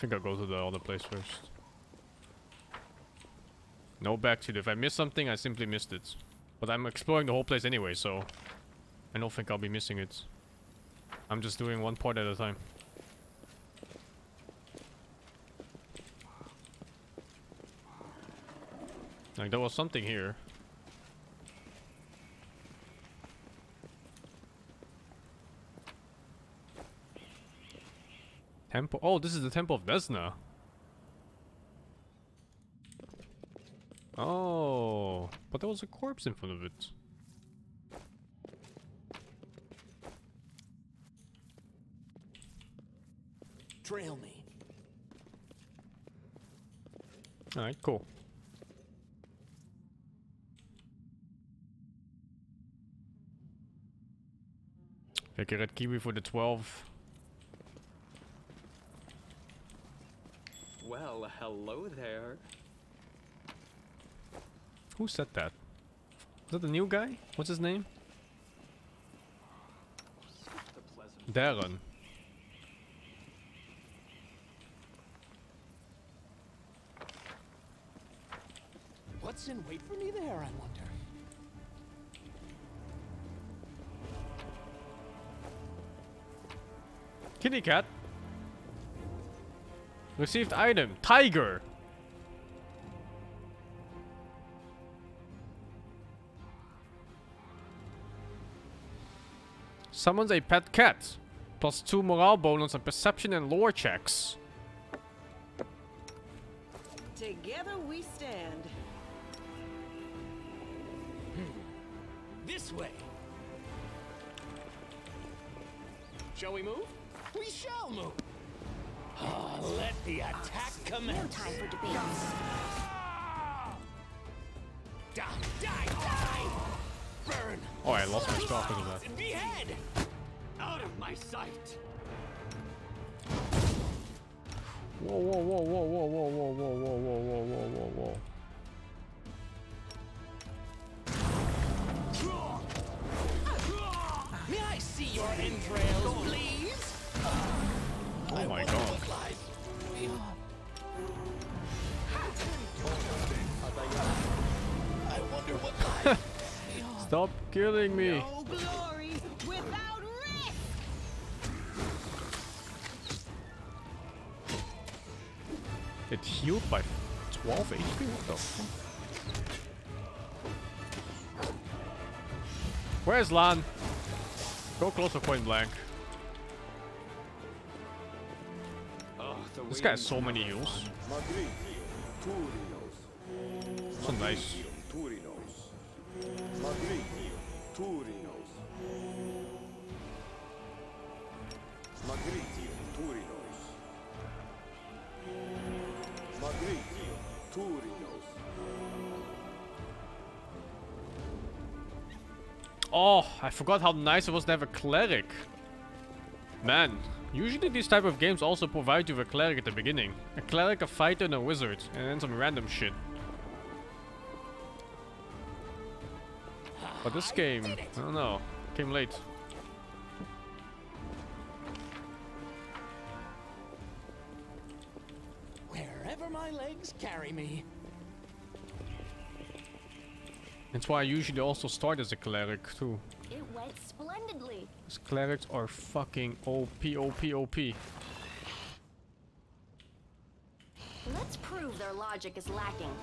think I'll go to the other place first. No backseat. If I miss something, I simply missed it. But I'm exploring the whole place anyway, so I don't think I'll be missing it. I'm just doing one part at a time. Like, there was something here. Temple. Oh, this is the Temple of Desna. Oh, but there was a corpse in front of it. Trail me. Alright, cool. Take a red kiwi for the 12. Well, hello there. Who said that? Is that the new guy? What's his name? Darren. What's in wait for me there, I wonder? Kitty cat. Received item. Tiger. Summons a pet cat. +2 morale bonus on perception and lore checks. Together we stand. This way. Shall we move? We shall move. Let the attack commence. No time for debates. Die, die, die! Burn! Oh, I lost my spell because of that. Behead! Out of my sight! Whoa, whoa, whoa, whoa, whoa, whoa, whoa, whoa, whoa, whoa, whoa, whoa, whoa, whoa. May I see your entrails, please? Oh my god. I wonder what lies. Stop killing me. No glory without risk. It healed by 12 HP? What the fuck? Where's Lan? Go close to point blank. This guy has so many heals. So nice. Oh, I forgot how nice it was to have a cleric. Man, usually these type of games also provide you with a cleric at the beginning. A cleric, a fighter, and a wizard. And then some random shit. But this game, I don't know, came late. Wherever my legs carry me. That's why I usually also start as a cleric too. It went splendidly. These clerics are fucking OP, OP, OP. Let's prove their logic is lacking.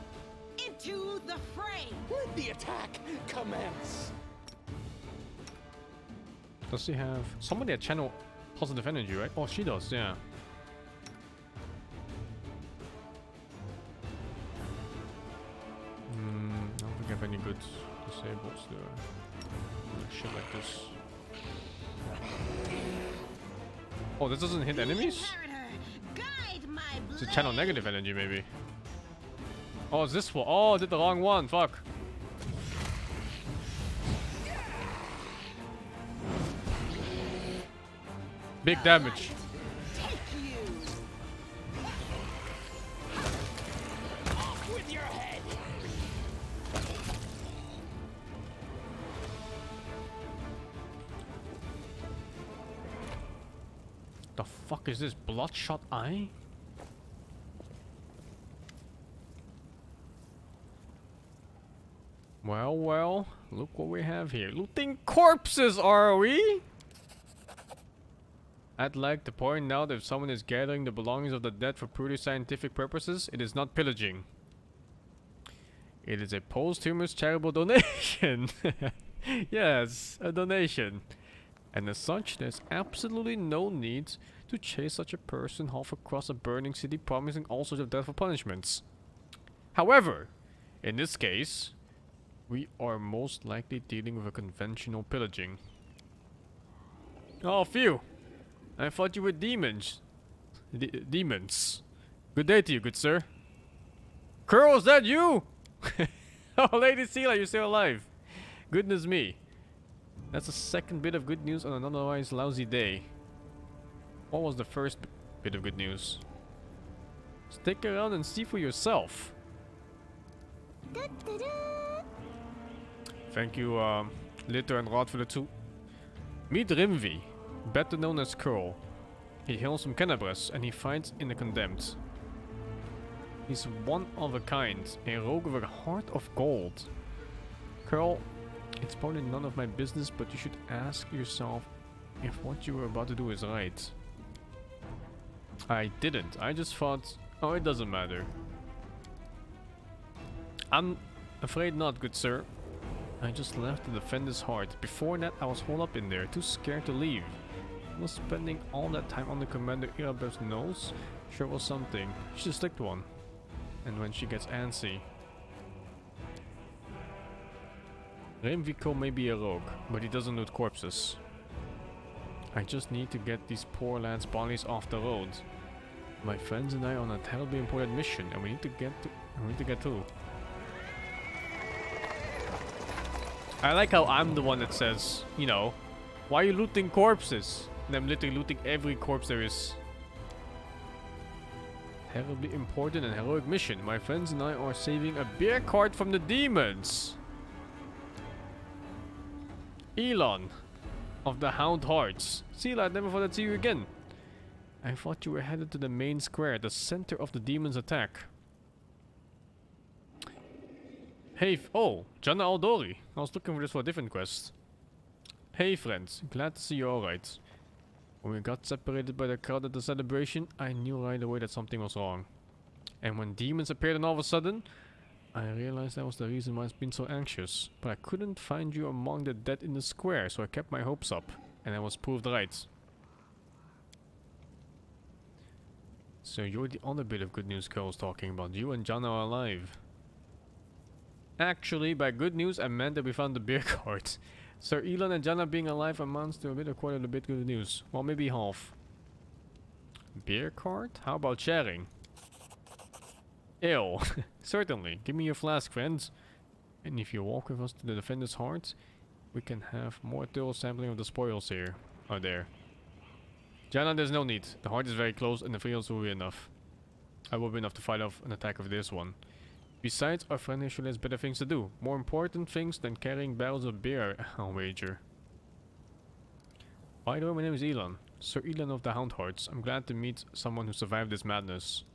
Into the fray. Let the attack commence. Does he have somebody at channel positive energy, right? Oh, she does, yeah. I don't think I have any good disables there. Shit like this. Oh, this doesn't hit enemies? It's a channel negative energy, maybe. Oh, it's this one. Oh, I did the wrong one. Fuck. Big damage. Off with your head. The fuck is this? Bloodshot eye? Well, well, look what we have here. Looting corpses, are we? I'd like to point out if someone is gathering the belongings of the dead for purely scientific purposes, it is not pillaging. It is a posthumous charitable donation. Yes, a donation. And as such, there's absolutely no need to chase such a person half across a burning city promising all sorts of deathful punishments. However, in this case, we are most likely dealing with a conventional pillaging. Oh, phew! I thought you were demons. Demons. Good day to you, good sir. Curl, is that you? Oh, Lady Sela, you're still alive. Goodness me. That's the second bit of good news on an otherwise lousy day. What was the first bit of good news? Stick around and see for yourself. Thank you, Litter and Rod for the two. Meet Rimvi, better known as Curl. He hails from Kenabres and he fights in the Condemned. He's one of a kind, a rogue with a heart of gold. Curl, it's probably none of my business, but you should ask yourself if what you were about to do is right. I didn't. I just thought, oh, it doesn't matter. I'm afraid not, good sir. I just left to defend his heart. Before that, I was holed up in there, too scared to leave. I was spending all that time on the Commander Irabev's nose. Sure was something. She just licked one. And when she gets antsy. Remvico may be a rogue, but he doesn't loot corpses. I just need to get these poor lads' bodies off the road. My friends and I are on a terribly important mission, and we need to get through. I like how I'm the one that says, you know, why are you looting corpses? And I'm literally looting every corpse there is. Terribly important and heroic mission. My friends and I are saving a beer cart from the demons. Elon of the Hound Hearts. Sela, I never thought I'd see you again. I thought you were headed to the main square, the center of the demons' attack. Hey, oh, Jana Aldori. I was looking for this for a different quest. Hey friends, glad to see you alright. When we got separated by the crowd at the celebration, I knew right away that something was wrong. And when demons appeared and all of a sudden, I realized that was the reason why I've been so anxious. But I couldn't find you among the dead in the square, so I kept my hopes up. And I was proved right. So you're the other bit of good news Carl was talking about. You and Jana are alive. Actually, by good news, I meant that we found the beer cart. Sir Elon and Jana being alive amounts to a bit of quite a bit good news. Well, maybe half. Beer cart? How about sharing? Ew. Certainly. Give me your flask, friends. And if you walk with us to the Defender's Heart, we can have more thorough sampling of the spoils here. Or there. Jana, there's no need. The heart is very close and the fields will be enough. I will be enough to fight off an attack of this one. Besides, our friend actually has better things to do. More important things than carrying barrels of beer, I'll wager. By the way, my name is Elon. Sir Elon of the Hound Hearts. I'm glad to meet someone who survived this madness.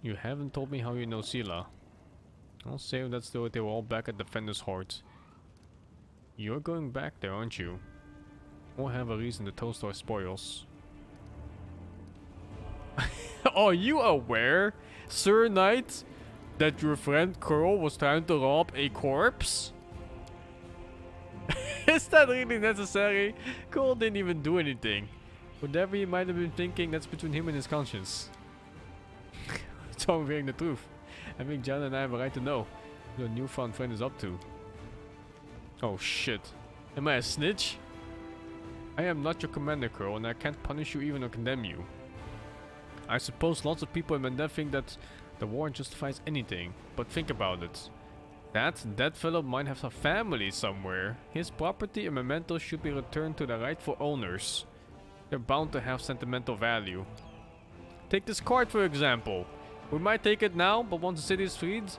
You haven't told me how you know Sela. I'll save that story. They were all back at Defender's Heart. You're going back there, aren't you? Or have a reason to toast our spoils. Are you aware, Sir Knight, that your friend Curl was trying to rob a corpse? Is that really necessary? Curl didn't even do anything. Whatever he might have been thinking, that's between him and his conscience. So I'm hearing the truth. I think Jana and I have a right to know what your newfound friend is up to. Oh shit. Am I a snitch? I am not your commander, Curl, and I can't punish you even or condemn you. I suppose lots of people in Mendef think that the war justifies anything, but think about it. That dead fellow might have a family somewhere. His property and mementos should be returned to the rightful owners. They're bound to have sentimental value. Take this card for example. We might take it now, but once the city is freed,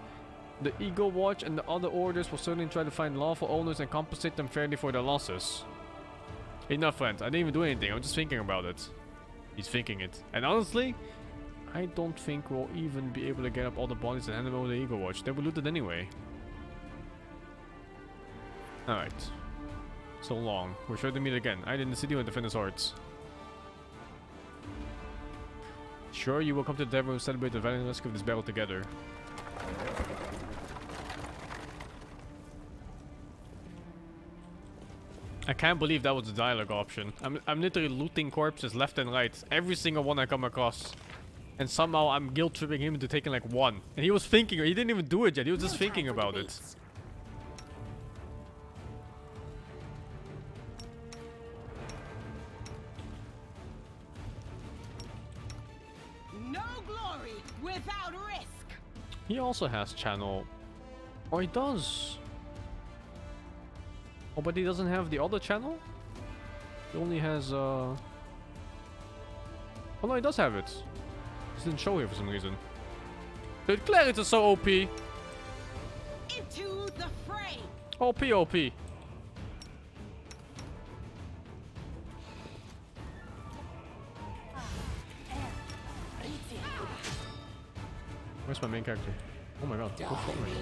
the Eagle Watch and the other orders will certainly try to find lawful owners and compensate them fairly for their losses. Enough, friends. I didn't even do anything. I'm just thinking about it. He's thinking it. And honestly, I don't think we'll even be able to get up all the bodies and hand them over to the Eagle Watch. They will loot it anyway. Alright. So long. We're sure to meet again. I didn't see you in the Fitness Arts. Sure, you will come to the tavern and celebrate the valiant rescue of this battle together. I can't believe that was the dialogue option. I'm literally looting corpses left and right. Every single one I come across. And somehow I'm guilt tripping him into taking like one. And he was thinking, he didn't even do it yet. He was just thinking about it. No glory without risk. He also has channel. Oh, he does. Oh, but he doesn't have the other channel? He only has, Oh no, he does have it. It didn't show here for some reason. Dude, clerics are so OP. Into the fray. OP, OP. Where's my main character? Oh my god, go for me.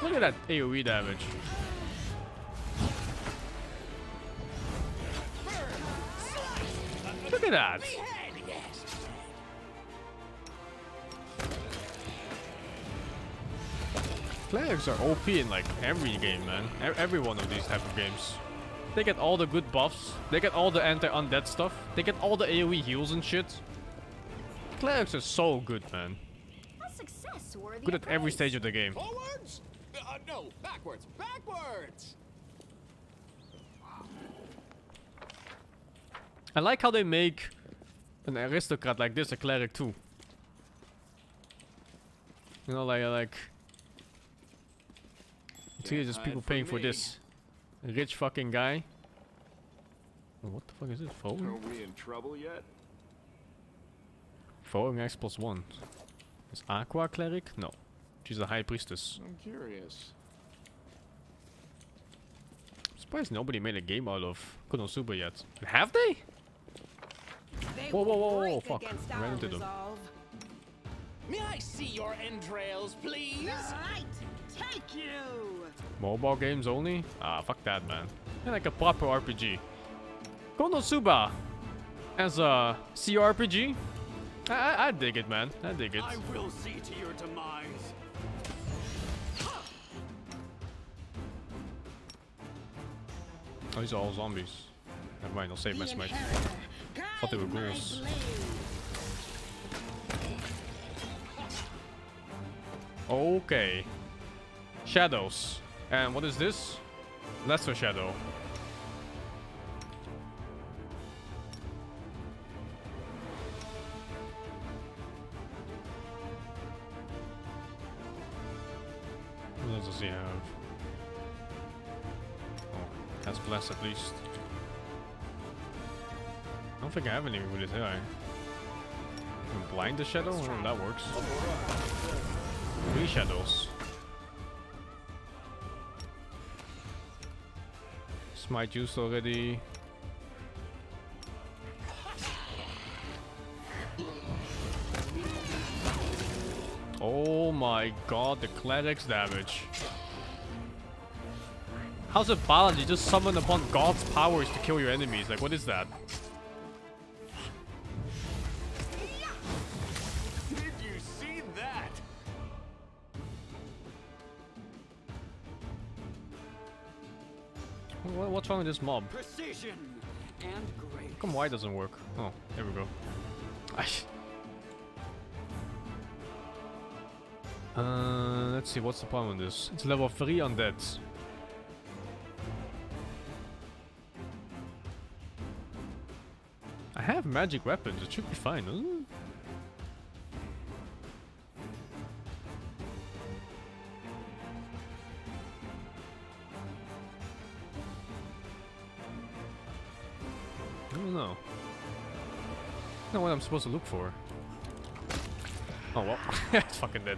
Look at that AoE damage. Look at that. Clerics are OP in like every game, man. Every one of these type of games. They get all the good buffs. They get all the anti-undead stuff. They get all the AoE heals and shit. Clerics are so good, man. Good at every stage of the game. Forwards? No, backwards. Backwards! I like how they make an aristocrat like this a cleric too. You know, like see, it's just people paying for this. A rich fucking guy. Oh, what the fuck is this? Phone? Are we in trouble yet? Throwing X +1. Is Aqua cleric? No. She's a high priestess. I'm curious. I'm surprised nobody made a game out of Konosuba yet. Have they? Whoa, whoa, whoa, whoa, fuck. I ran into them. May I see your entrails, please? Right, take you. Mobile games only? Ah, fuck that, man. Yeah, like a proper RPG. Konosuba as a CRPG? I dig it, man. I dig it. I will see to your demise. Oh, these are all zombies. Never mind, I'll save my smite. Thought they were ghouls. Okay. Shadows. And what is this? Lesser shadow. What else does he have? Oh, has bless at least. I don't think I have any with his eye. Can blind the shadow? I don't know if that works. 3 shadows. Smite used already. Oh my god, the cleric's damage. How's it balanced? You just summon upon God's powers to kill your enemies. Like, what is that? Did you see that? What's wrong with this mob? Precision and grace. How come Y doesn't work? Oh, there we go. Let's see, what's the problem with this? It's level 3 undead. I have magic weapons, it should be fine, doesn't it? I don't know. I don't know what I'm supposed to look for. Oh well, it's fucking dead.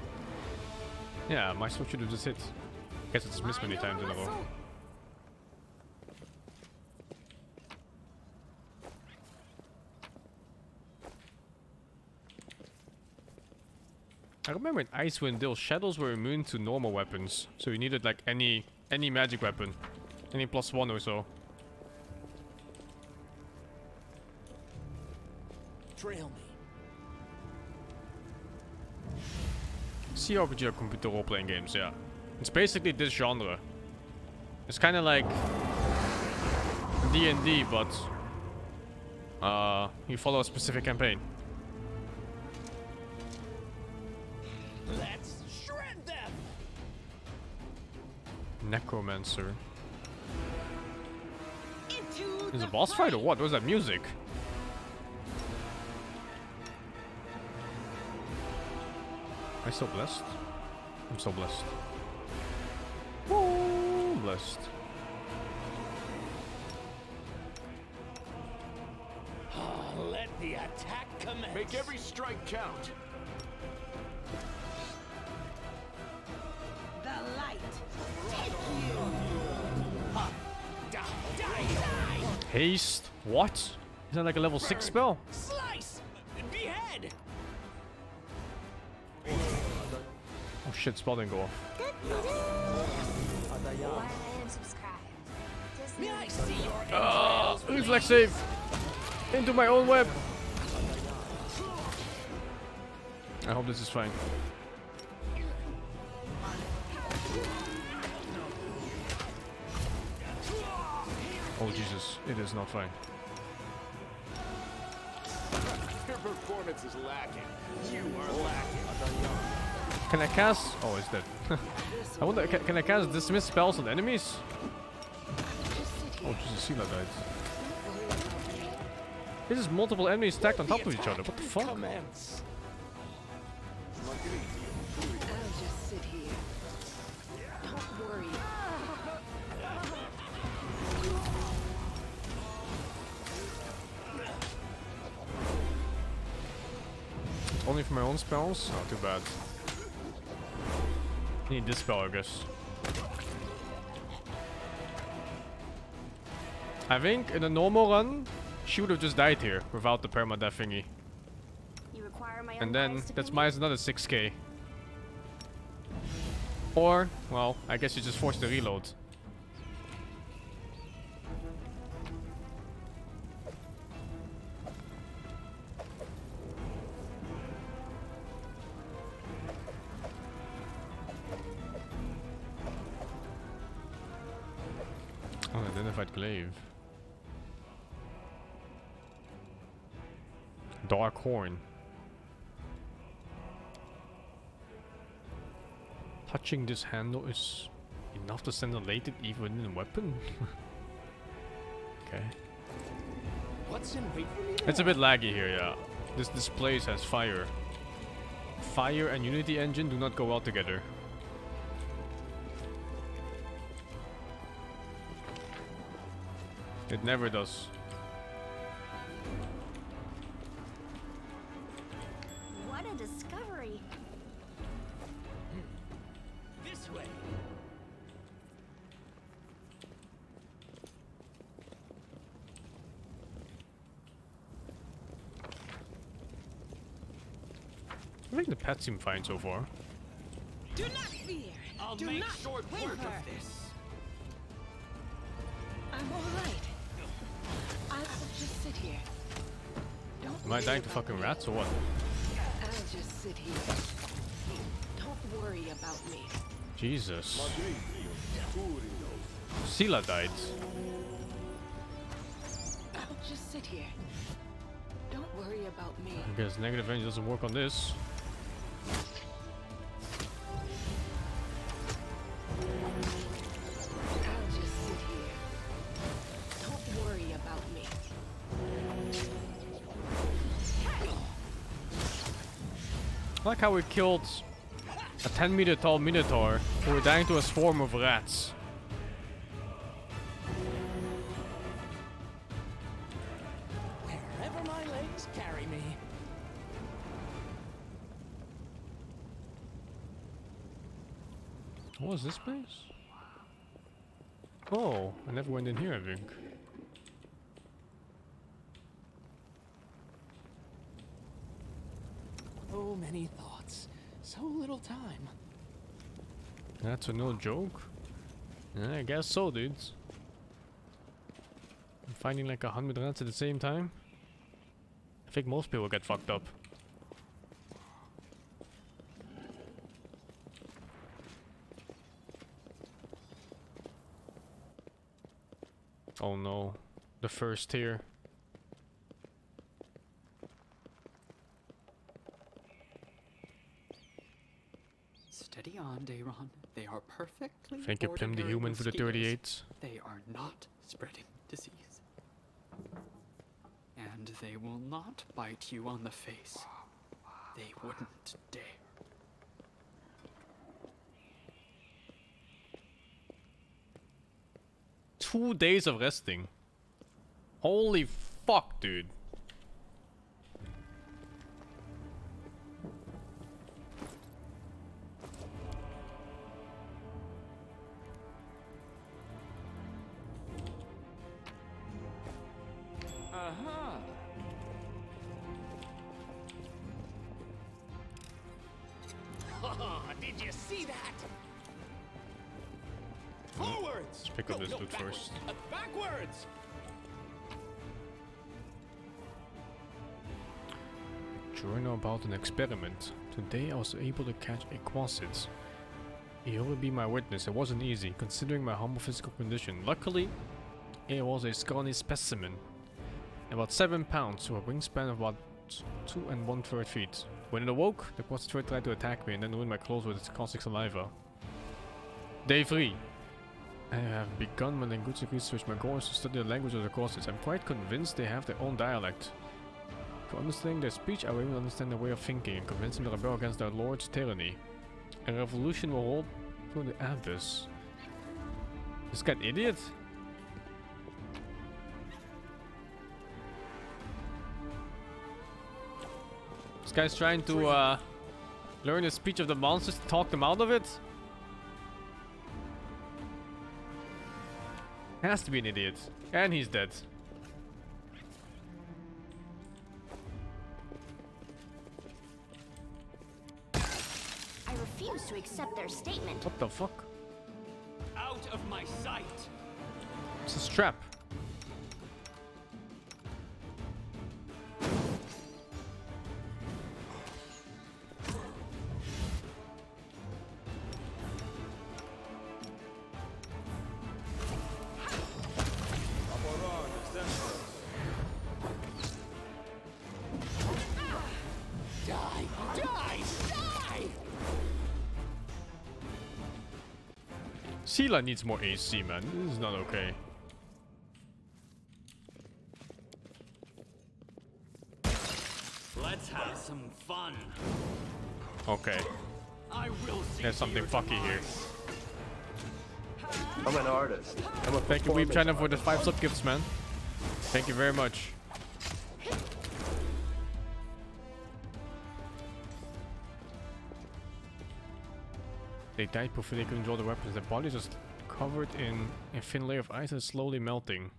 Yeah, my switch should have just hit. Guess it's missed many times in a row. I remember in Icewind Dale, shadows were immune to normal weapons, so you needed like any any magic weapon. Any +1 or so. Trail me. CRPG or computer role-playing games, yeah. It's basically this genre. It's kind of like D&D, but you follow a specific campaign. Let's shred them. Necromancer. Into Is the a boss fight or fray. what? What was that music? Am I so blessed? I'm so blessed. Woo, blessed. Let the attack commence. Make every strike count. The light. Take you. Die, die, die. Haste? What? Is that like a level 6 spell? Slice. Behead. Oh shit, spell didn't go off. Like and subscribe. Just May I see your Ah, entrails, reflex please? save! Into my own web! I hope this is fine. Oh Jesus, it is not fine. Your performance is lacking. You are lacking. Can I cast? Oh, it's dead. I wonder, can I cast dismiss spells on enemies? Oh Jesus, Sila died. This is multiple enemies stacked on top of each other. What the fuck? Commence. I'll just sit here. Don't worry. Only for my own spells? Oh, too bad. Need this spell, I guess. I think in a normal run, she would have just died here without the permadeath thingy. you require my And then unbiased that's opinion? minus another 6k. Or, well, I guess you just force the reload. Unidentified glaive. Dark horn. Touching this handle is enough to send a latent even in a weapon? Okay. What's in wait for me? It's a bit laggy here, yeah. This place has fire. Fire and Unity engine do not go well together. It never does. What a discovery. This way. I think the pets seem fine so far. Do not fear. I'll Do make not short work waver. of this. I'm all right. I'll just sit here. Don't Am I worry dying to about fucking me. rats or what? I'll just sit here. Don't worry about me. Jesus. Sila died. I'll just sit here. Don't worry about me. I guess negative energy doesn't work on this. I'll just sit here. Don't worry about me. I like how we killed a 10-meter tall minotaur who were dying to a swarm of rats. Wherever my legs carry me. What was this place? Oh, I never went in here, I think. So many thoughts. So little time. That's a no joke. I guess so, dudes. I'm finding like 100 rats at the same time. I think most people get fucked up. Oh no, the first tier. Steady on, Dayron. They are perfectly Thank you, Plim the ordinary Human, for the mosquitoes. 38. They are not spreading disease. And they will not bite you on the face. They wouldn't dare. Two days of resting. Holy fuck, dude. Uh-huh. Did you see that? Forwards! Let's pick up this dude backwards. first. Backwards! Journal about an experiment. Today I was able to catch a quasit. He will be my witness. It wasn't easy, considering my humble physical condition. Luckily, it was a scrawny specimen. About 7 pounds, with a wingspan of about 2 1/3 feet. When it awoke, the quasit tried to attack me and then ruin my clothes with its caustic saliva. Day 3. I have begun my linguistic research. My goal is to study the language of the quasits. I'm quite convinced they have their own dialect. For understanding their speech, I will even understand their way of thinking and convince them to rebel against their lord's tyranny. A revolution will hold through the abyss. This guy an idiot? This guy's trying to learn the speech of the monsters to talk them out of it? Has to be an idiot. And he's dead. I refuse to accept their statement. What the fuck? Out of my sight! It's a strap. Die! Die! Die! Sela needs more AC, man. This is not okay. Let's have some fun. Okay. I will see There's something fucky here. I'm an artist. I'm a Thank you, Weeb performance China, for the artist. 5 sub gifts, man. Thank you very much. They died before they could draw the weapons. Their bodies just covered in a thin layer of ice and slowly melting.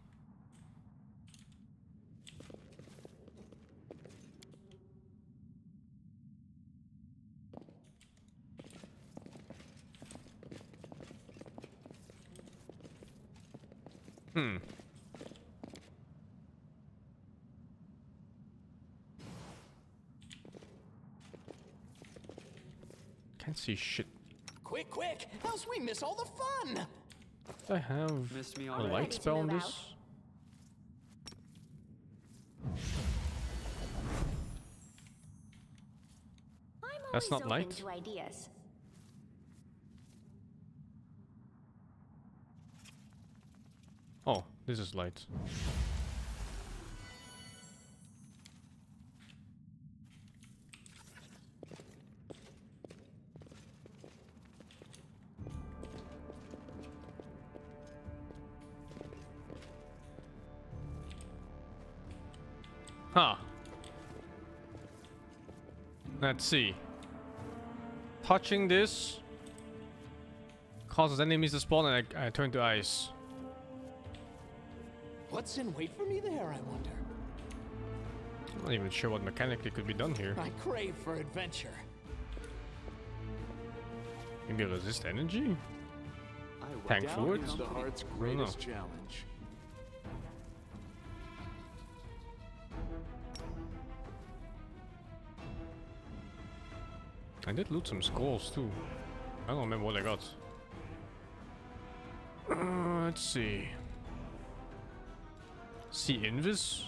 Hmm. Can't see shit. Quick, quick! Else we miss all the fun! Do I have Missed me a already. light Ready to spell on move this? I'm That's always not open light? to ideas. Oh, this is light. Huh. Let's see. Touching this causes enemies to spawn and I turn to ice. What's in wait for me there, I wonder? I'm not even sure what mechanically could be done here. I crave for adventure. Maybe resist energy? I will Tank doubt forward? you Is the company. heart's know. greatest challenge. I did loot some scrolls too. I don't remember what I got. Let's see. See Invis?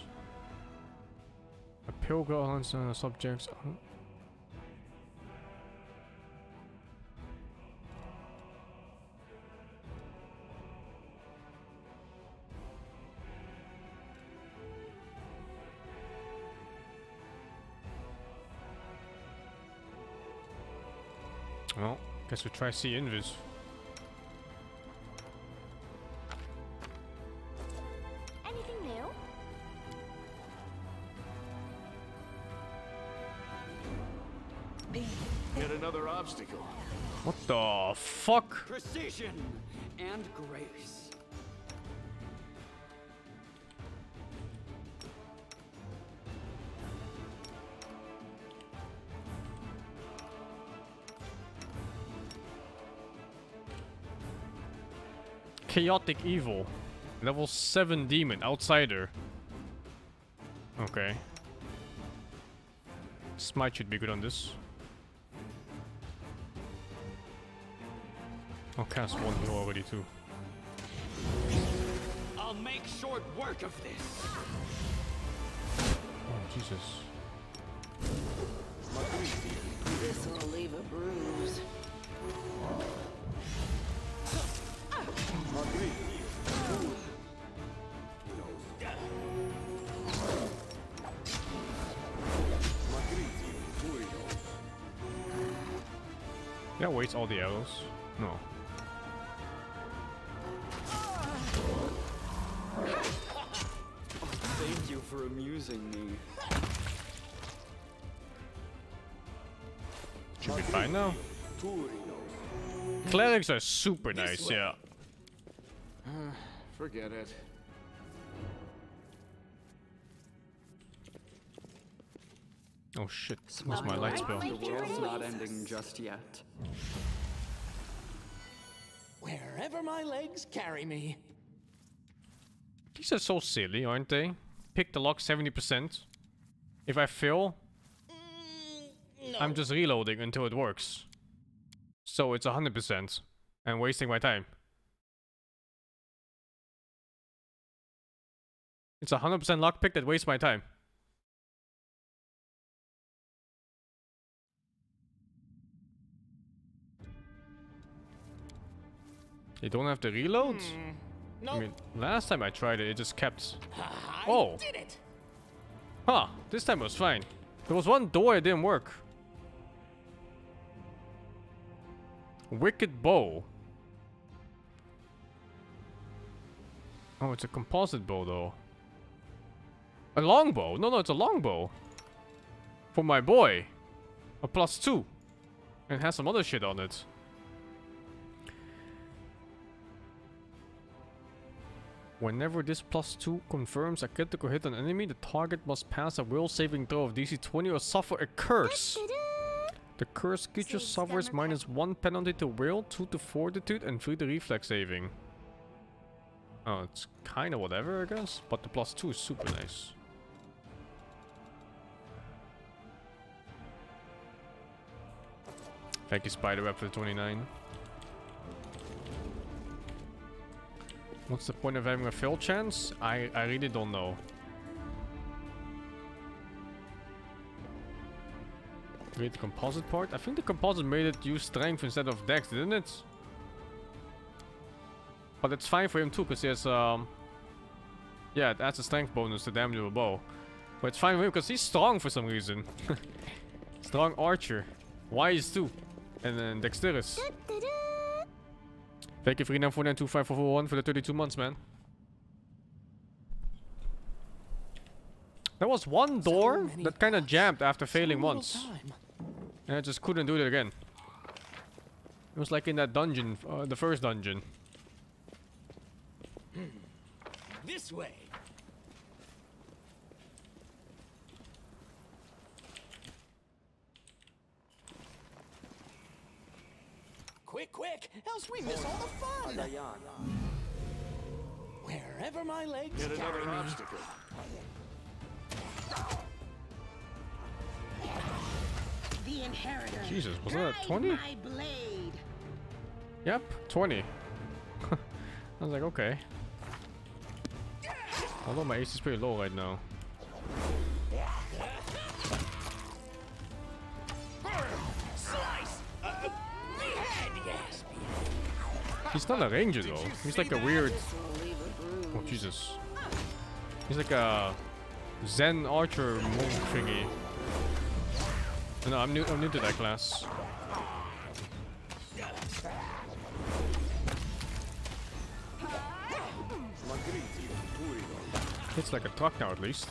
A pilgrim on subjects. Well, guess we try see Invis. Anything new? Yet another obstacle. What the fuck? Precision and grace. Chaotic Evil. Level 7 Demon. Outsider. Okay. Smite should be good on this. I'll cast one heal already too. I'll make short work of this. Oh, Jesus. This'll leave a bruise. Yeah, waste all the arrows. No. Thank you for amusing me. Should be fine now. Clerics are super nice, yeah. Forget it. Oh shit, where's my light spell? The world's not ending just yet. Wherever my legs carry me. These are so silly, aren't they? Pick the lock 70%. If I fail, I'm just reloading until it works. So it's 100% and wasting my time. It's a 100% lockpick that wastes my time. You don't have to reload? No. I mean, last time I tried it, it just kept... I Oh. did it. Huh, this time it was fine. There was one door that didn't work. Wicked bow. Oh, it's a composite bow though. A longbow? No, it's a longbow. For my boy. A +2. And it has some other shit on it. Whenever this +2 confirms a critical hit on an enemy, the target must pass a will saving throw of DC 20 or suffer a curse. The cursed creature suffers -1 penalty to will, 2 to fortitude, and 3 to reflex saving. Oh, it's kind of whatever, I guess. But the +2 is super nice. Thank you, Spiderweb, for the 29. What's the point of having a fail chance? I really don't know. Create the composite part? I think the composite made it use strength instead of dex, didn't it? But it's fine for him too, because he has yeah, it adds a strength bonus to damage of a bow. But it's fine for him because he's strong for some reason. Strong archer. Wise too. And then dexterous. Thank you, 39492541 for the 32 months, man. There was one door that kind of jammed after failing once. And I just couldn't do it again. It was like in that dungeon, the first dungeon. This way. Quick, quick. quick, else we miss all the fun. Wherever my legs Get carry another me. obstacle. The inheritor. Jesus, was that Guide 20? my blade. Yep, 20. I was like, okay. Although my ace is pretty low right now. Slice! Behead, yes. He's not a ranger though. He's like a weird. Oh Jesus. He's like a Zen archer monk thingy. No, I'm new to that class. It's like a truck now at least.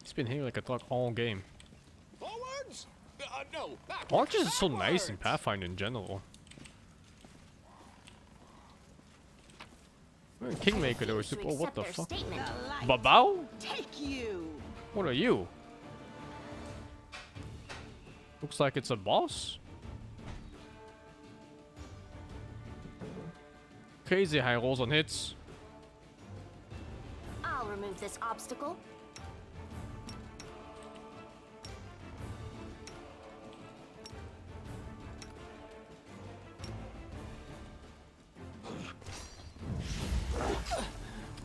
He's been hitting like a truck all game. Forwards? No. Back. Archers is so nice in Pathfinder in general. Kingmaker though is super. Oh, what the fuck? Babao? Take you. What are you? Looks like it's a boss. Crazy high rolls on hits. I'll remove this obstacle.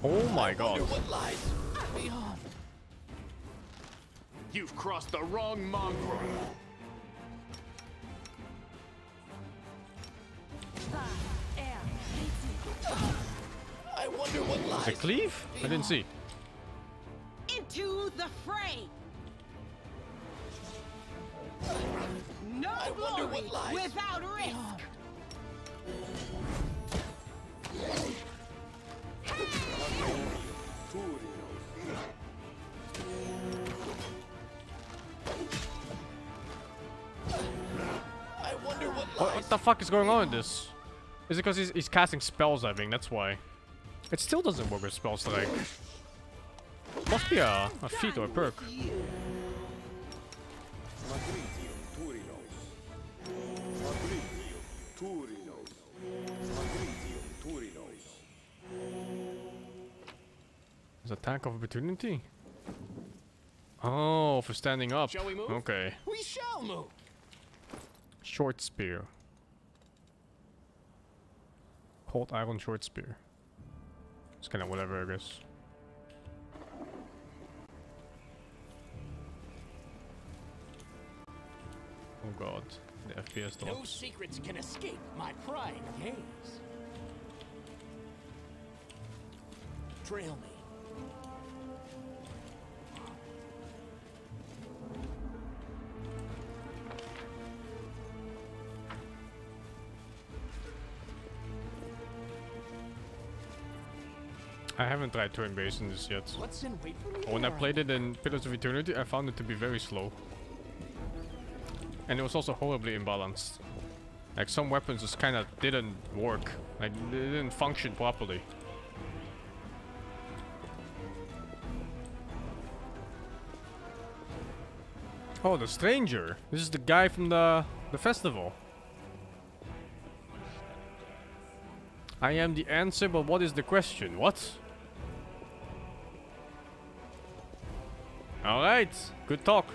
Oh my god. What lies beyond? You've crossed the wrong mongrel. I wonder what lies. The cleave? I didn't see. Into the fray. No wonder glory what lies without risk. I wonder what lies. What the fuck is going on in this? Is it because he's casting spells, I think, that's why. It still doesn't work with spells like. Must be a feat or a perk. Is attack of opportunity? Oh, for standing up. Shall we move? Okay. We shall move. Short spear. Cold iron short spear. It's kind of whatever, I guess. Oh god, the FPS No drops. secrets can escape my prying gaze. Trail me. I haven't tried turn-based in this yet. What's in wait for me? When I there? played it in Pillars of Eternity, I found it to be very slow. And it was also horribly imbalanced. Like some weapons just kind of didn't work. Like they didn't function properly. Oh, the stranger. This is the guy from the festival. I am the answer, but what is the question? What? Alright, good talk.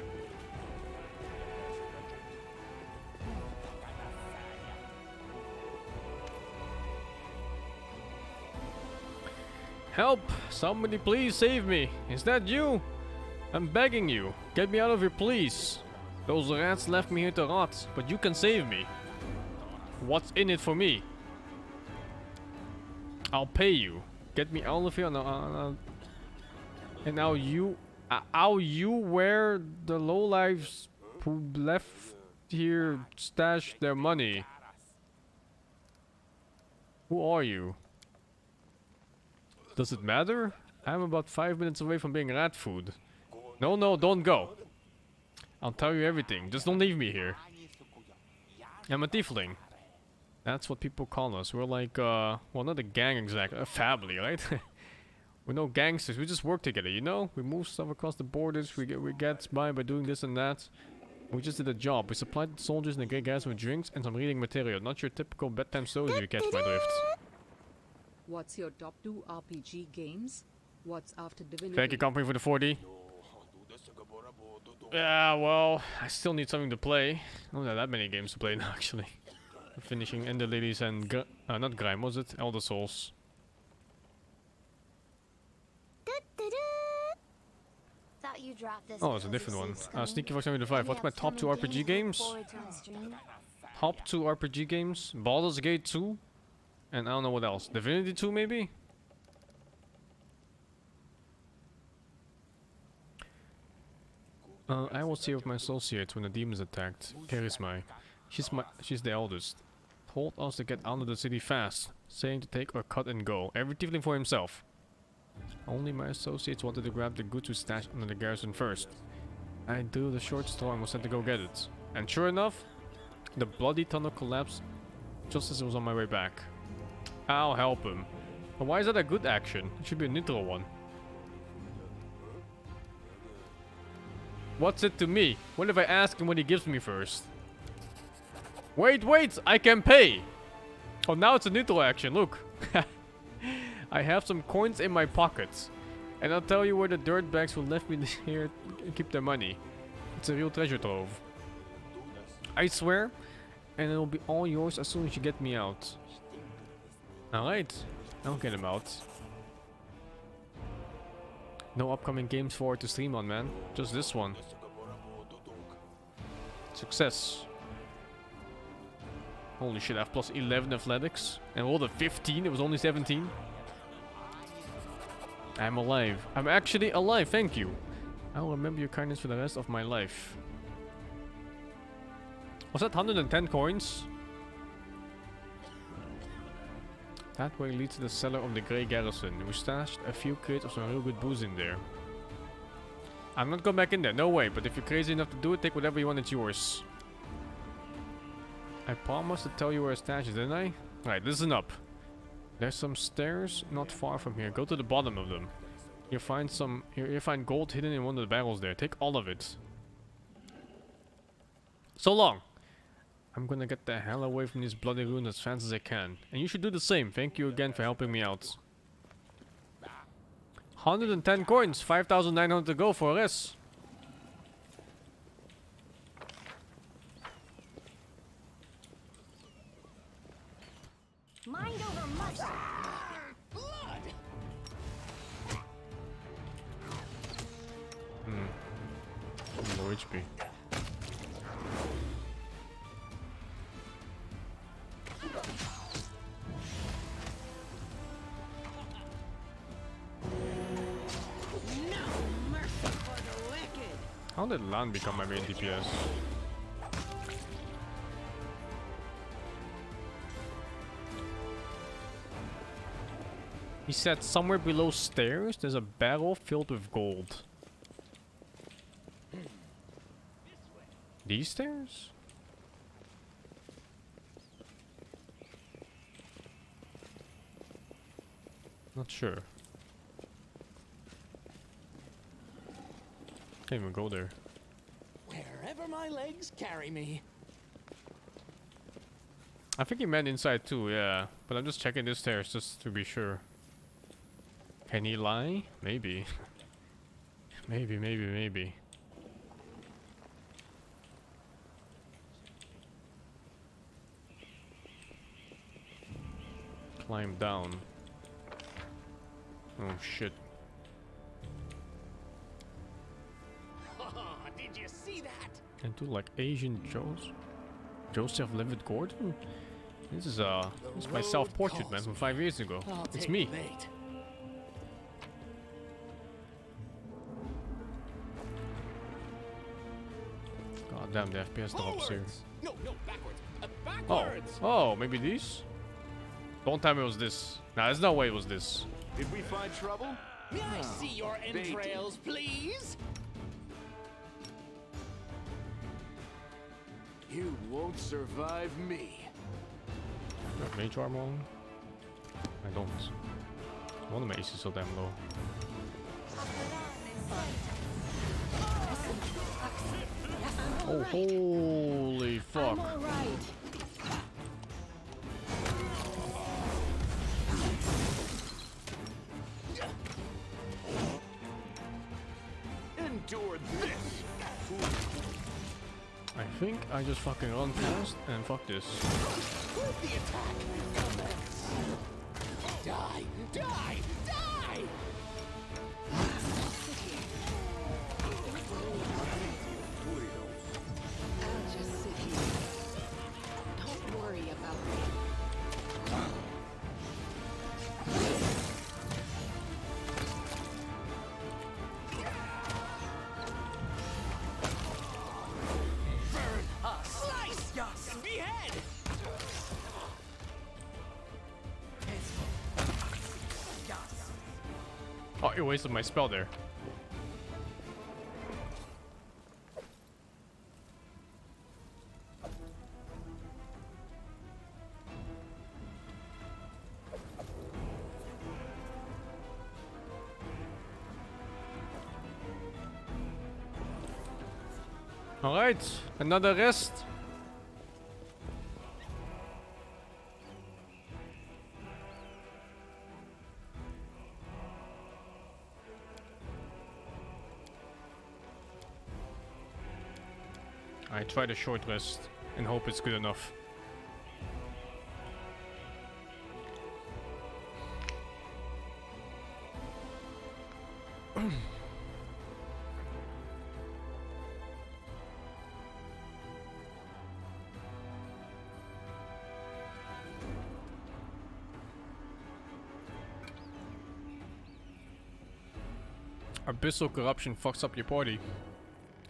Help! Somebody please save me! Is that you? I'm begging you, get me out of here please! Those rats left me here to rot, but you can save me. What's in it for me? I'll pay you. Get me out of here and now you where the lowlifes who left here stashed their money. Who are you? Does it matter? I'm about 5 minutes away from being rat food. No, no, don't go. I'll tell you everything. Just don't leave me here. I'm a tiefling. That's what people call us. We're like, well, not a gang exactly, a family, right? We're no gangsters. We just work together, you know? We move stuff across the borders. We get by doing this and that. We just did a job. We supplied the soldiers and the great guys with drinks and some reading material. Not your typical bedtime stories, if you catch my drift. What's your top 2 RPG games? What's after Divinity? Thank you, company, for the 40. Yeah, well, I still need something to play. I don't have that many games to play now, actually. Finishing Ender Lilies and not Grime, was it? Elder Souls. Thought you dropped this. Oh, it's a different one. Sneaky Fox 75. What's my top 2 RPG games? Top 2 RPG games? Baldur's Gate 2? And I don't know what else. Divinity 2 maybe? I will stay with my associates when the demons attacked. Charisma. She's the eldest. Told us to get out of the city fast, saying to take or cut and go. Every tiefling for himself. Only my associates wanted to grab the goods we stashed under the garrison first. I drew the short straw and was sent to go get it. And sure enough, the bloody tunnel collapsed just as I was on my way back. I'll help him. But why is that a good action? It should be a neutral one. What's it to me? What if I ask him what he gives me first? Wait, I can pay! Oh, now it's a neutral action, look. I have some coins in my pockets. And I'll tell you where the dirtbags who left me here keep their money. It's a real treasure trove. I swear. And it'll be all yours as soon as you get me out. Alright. I'll get him out. No upcoming games for it to stream on, man. Just this one. Success. Holy shit, I have plus 11 athletics. And rolled a 15, it was only 17. I'm alive. I'm actually alive, thank you. I'll remember your kindness for the rest of my life. Was that 110 coins? That way leads to the cellar of the Grey Garrison. We stashed a few crates of some real good booze in there. I'm not going back in there, no way. But if you're crazy enough to do it, take whatever you want, it's yours. I promised to tell you where a stash is, didn't I? Right, listen up. There's some stairs not far from here. Go to the bottom of them. You'll find you'll find gold hidden in one of the barrels there. Take all of it. So long. I'm gonna get the hell away from this bloody ruin as fast as I can. And you should do the same. Thank you again for helping me out. 110 coins. 5,900 to go for us. Mind over muscle. Blood! Low HP. How did land become my main DPS? He said somewhere below stairs there's a barrel filled with gold. These stairs? Not sure. Can't even go there. Wherever my legs carry me. I think he meant inside too, yeah. But I'm just checking this stairs just to be sure. Can he lie? Maybe. maybe. Climb down. Oh shit. Did you see that? And do like Asian Joseph Levitt-Gordon? This is my self-portrait, man, from 5 years ago. It's me. God damn, the FPS drops here. No, backwards. Backwards. Oh, maybe these? Don't tell me it was this. Nah, there's no way it was this. Did we find trouble? May I see your entrails, please? You won't survive me. Got mage armor on? I don't. One of my AC is so damn low. Oh, holy fuck. I'm all right. Endure this. I think I just fucking run fast and fuck this. The attack commence. Die! Die! Die! I'll just sit here. Don't worry about me. Slice! And behead! Oh, you wasted my spell there. Alright, another rest. I tried a short rest and hope it's good enough. Abyssal corruption fucks up your party.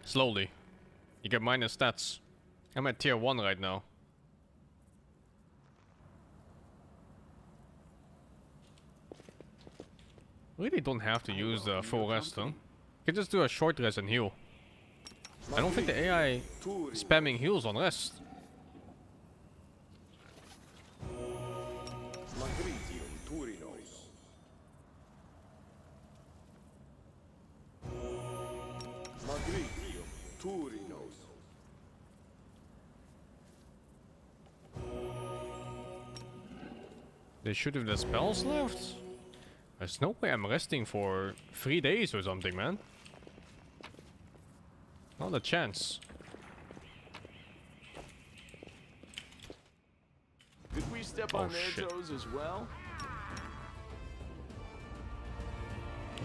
Slowly. You get minus stats. I'm at tier 1 right now. Really don't have to use the full rest, huh? You can just do a short rest and heal. I don't think the AI is spamming heals on rest. They should have the spells left? There's no way I'm resting for 3 days or something, man. Not a chance. Did we step Oh, on their shit. toes as well?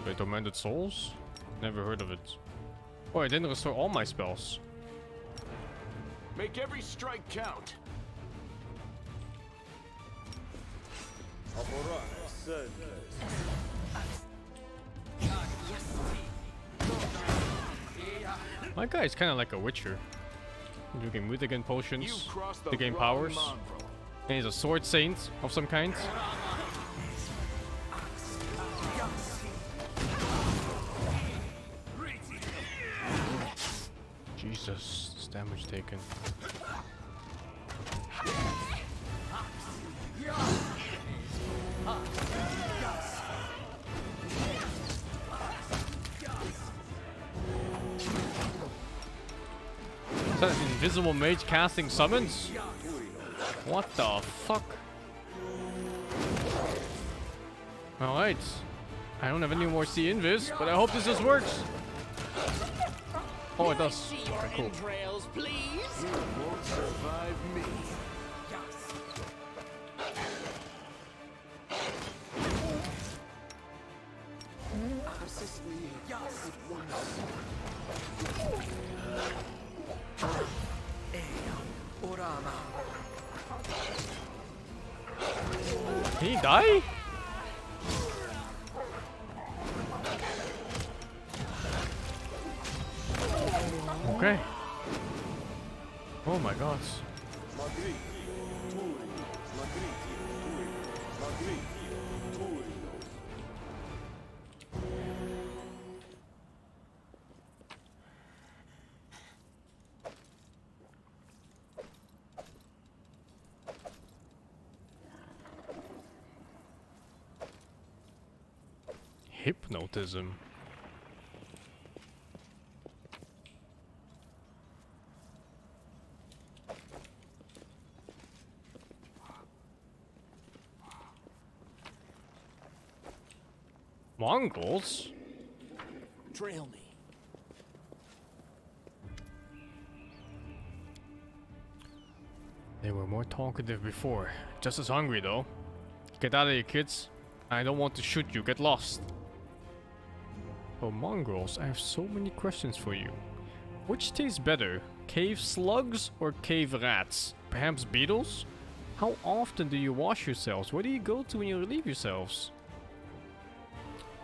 They tormented souls? Never heard of it. Oh, I didn't restore all my spells. Make every strike count. My guy is kind of like a witcher. You can mutagen potions You crossed to gain wrong powers. mongrel. And he's a sword saint of some kind. Jesus, this damage taken. Is that an invisible mage casting summons? What the fuck? Alright. I don't have any more C invis, but I hope this just works. Oh, it does. See your Okay, cool. entrails, please. You won't survive me. Assist me at once. Did he die? Okay. Oh my god. Hypnotism. Mongols? Trail me. They were more talkative before. Just as hungry though. Get out of here, kids. I don't want to shoot you. Get lost. Oh, mongrels, I have so many questions for you. Which tastes better? Cave slugs or cave rats? Perhaps beetles? How often do you wash yourselves? Where do you go to when you relieve yourselves?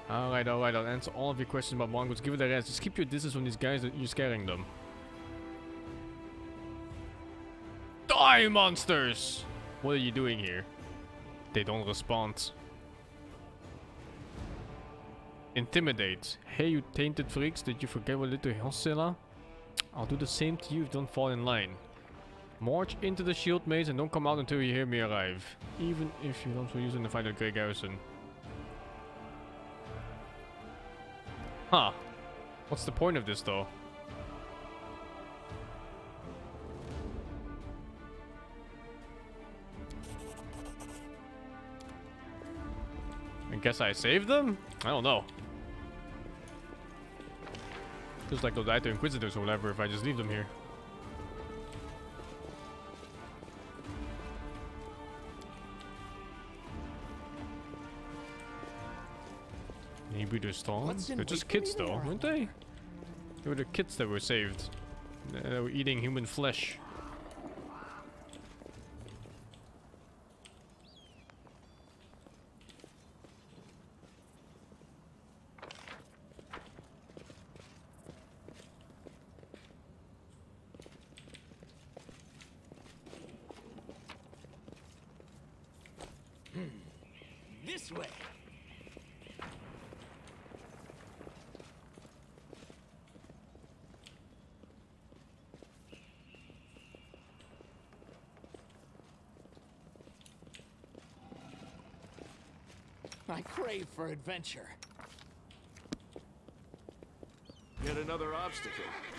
Alright, I'll answer all of your questions about mongrels. Give it a rest. Just keep your distance from these guys that you're scaring them. Die, monsters! What are you doing here? They don't respond. Intimidate. Hey, you tainted freaks, did you forget what little Hosilla? I'll do the same to you if you don't fall in line. March into the shield maze and don't come out until you hear me arrive. Even if you don't use in the fight with Grey Garrison. Huh. What's the point of this though? I guess I saved them? I don't know. Feels like they'll die to Inquisitors or whatever if I just leave them here. Maybe they're strong? They're just kids though, weren't they? They were the kids that were saved. They were eating human flesh. This way. I crave for adventure. Yet another obstacle.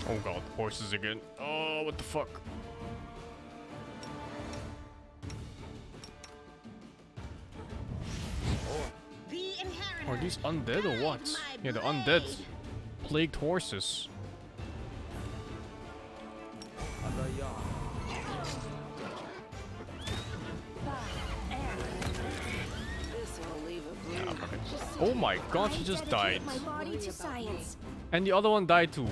Oh god, horses again. Oh, what the fuck? Are these undead or what? Yeah, the undead. Plagued horses. Oh my god, she just died. And the other one died too.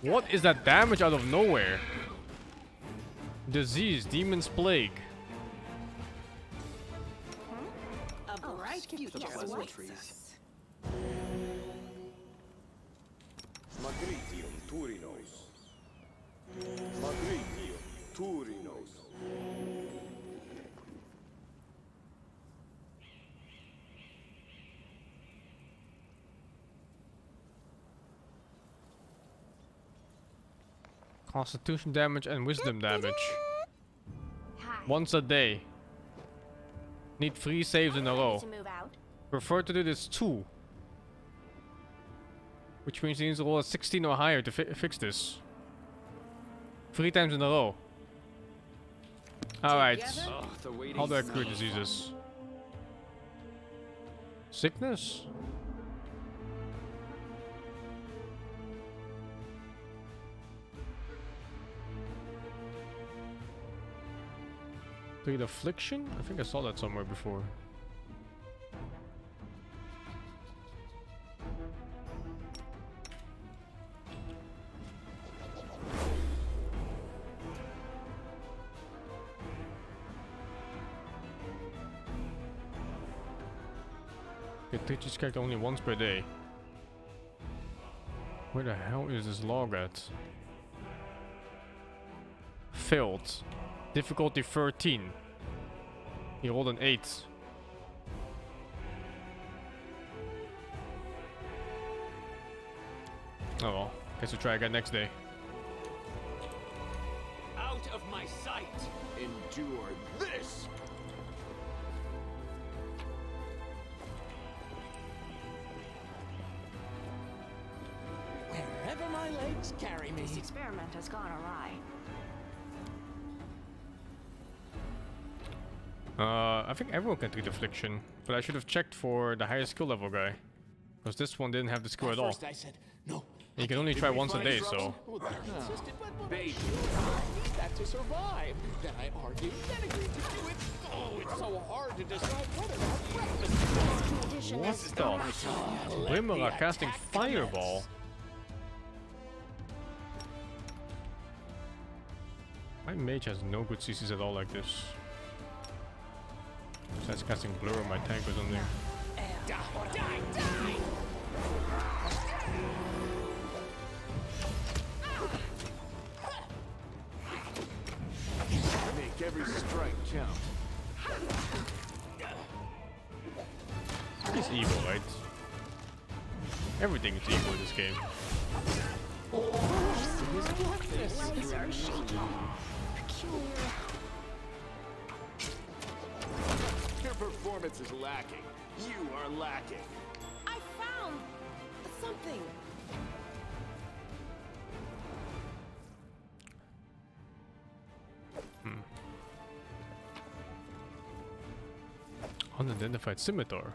What is that damage out of nowhere? Disease, demon's plague. Magritium Turinos. Magritium Turinos. Constitution damage and wisdom damage. Once a day. Need 3 saves in a row. Prefer to do this 2. Which means he needs to roll a 16 or higher to fix this. 3 times in a row. Alright. How do I cure diseases? Sickness? Treat affliction? I think I saw that somewhere before. It teaches this character only once per day. Where the hell is this log at? Failed. Difficulty 13. He rolled an 8. Oh well. Guess we'll try again next day. Out of my sight. Endure this. legs carry me. This experiment has gone awry. I think everyone can treat affliction, but I should have checked for the highest skill level guy, because this one didn't have the skill at all. First I said, no. You can only try once a day, so. Well, they insisted, but I need that to survive. Then I argued, then agreed to do it. Oh, it's so hard to decide whether or not What the? Women are casting fireball. My mage has no good CCs at all like this. Besides casting blur on my tank or something. Make every strike count. He's evil, right? Everything is evil in this game. Legs are shaky. Peculiar. Your performance is lacking. You are lacking. I found something. Unidentified scimitar.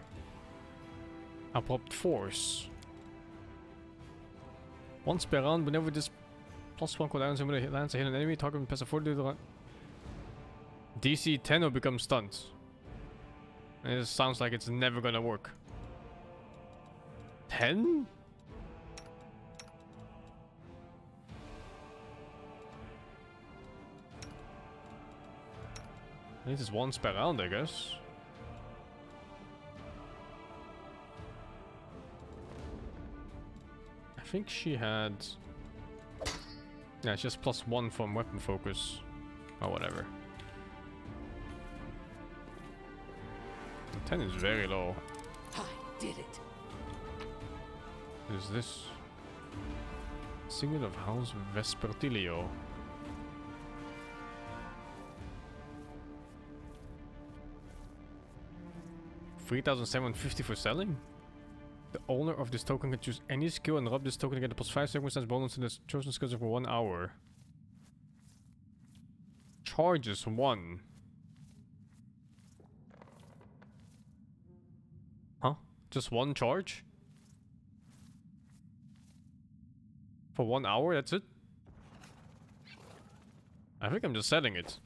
Abrupt force. Once per round, whenever this +1 cooldown when it lands a hidden enemy, target passive 40 DC 10 or become stunned. And it sounds like it's never gonna work. 10? This is once per round, I guess. I think she had... Yeah, it's just +1 from weapon focus. Or whatever. The 10 is very low. I did it. What is this? Singer of House Vespertilio. $3,750 for selling? The owner of this token can choose any skill and rub this token to get a +5 circumstance bonus to the chosen skills for 1 hour. Charges 1. Huh? Just 1 charge? For 1 hour, that's it? I think I'm just setting it.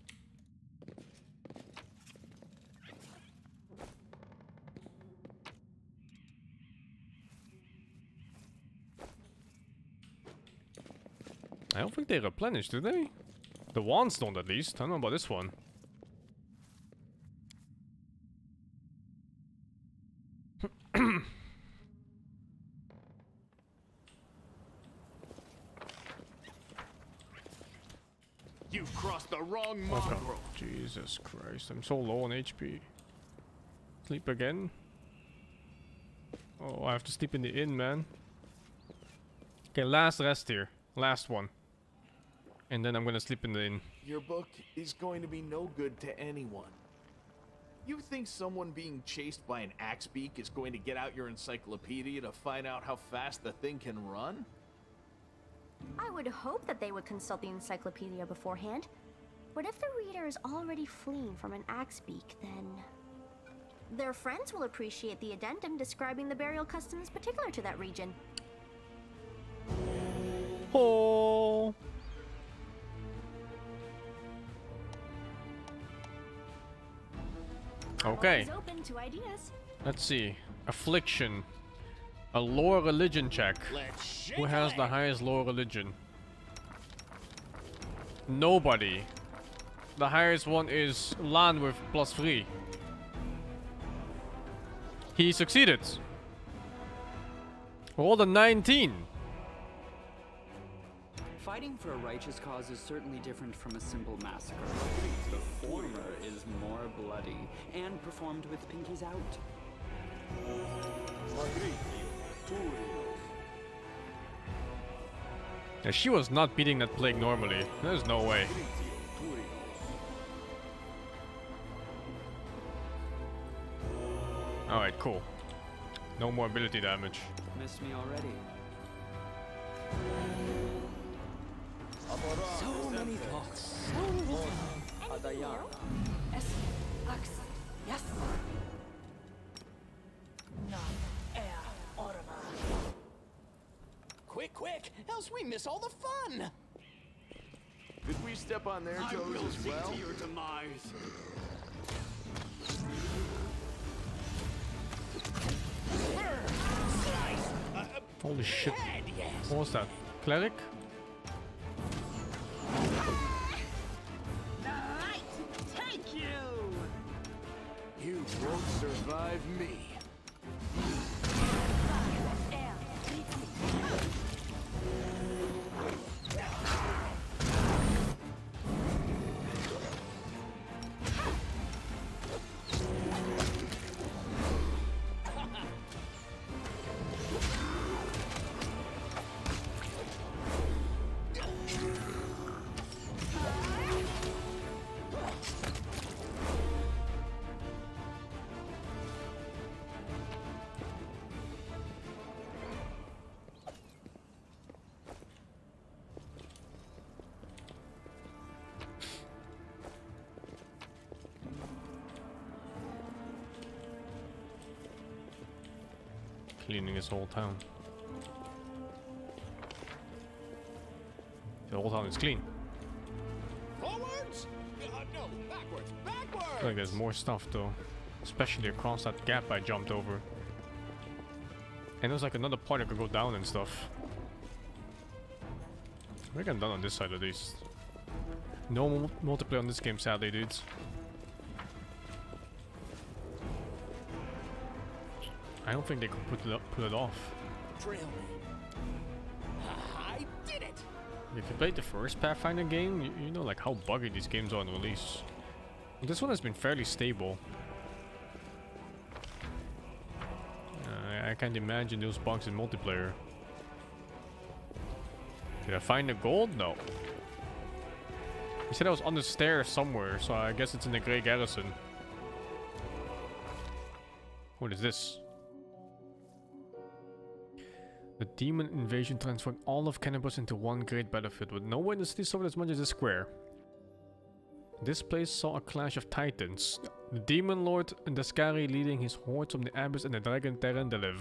I don't think they replenish, do they? The wands don't, at least. I don't know about this one. You've crossed the wrong Okay. mongrel. Jesus Christ, I'm so low on HP. Sleep again? Oh, I have to sleep in the inn, man. Okay, last rest here. Last one. And then I'm gonna sleep in the inn. Your book is going to be no good to anyone. You think someone being chased by an axe beak is going to get out your encyclopedia to find out how fast the thing can run? I would hope that they would consult the encyclopedia beforehand. But if the reader is already fleeing from an axe beak, then... their friends will appreciate the addendum describing the burial customs particular to that region. Oh. Okay. Always open to ideas. Let's see. Affliction. A lower religion check. Let's shake Who has the leg. highest lower religion? Nobody. The highest one is Lan with +3. He succeeded. Rolled a 19. Fighting for a righteous cause is certainly different from a simple massacre. The former is more bloody and performed with pinkies out. Yeah, she was not beating that plague normally. There's no way. Alright, cool. No more ability damage. Missed me already. Quick, quick, else we miss all the fun. Did we step on their toes as well? To your demise. Holy shit. Head, yes. What was that? Cleric? You won't survive me. Cleaning this whole town. The whole town is clean. Forwards? No, backwards, backwards. I feel like there's more stuff though. Especially across that gap I jumped over. And there's like another part I could go down and stuff. I think I'm done on this side at least. No multiplayer on this game, sadly, dudes. I don't think they could pull it off. Drill me. I did it. If you played the first Pathfinder game, you know like how buggy these games are on release. This one has been fairly stable. I can't imagine those bugs in multiplayer. Did I find the gold? No. He said I was on the stairs somewhere, so I guess it's in the Grey Garrison. What is this? The demon invasion transformed all of Cannabis into one great battlefield with no way to see so as much as a square. This place saw a clash of titans. The demon lord Daskari leading his hordes from the Abyss and the dragon Terendelev,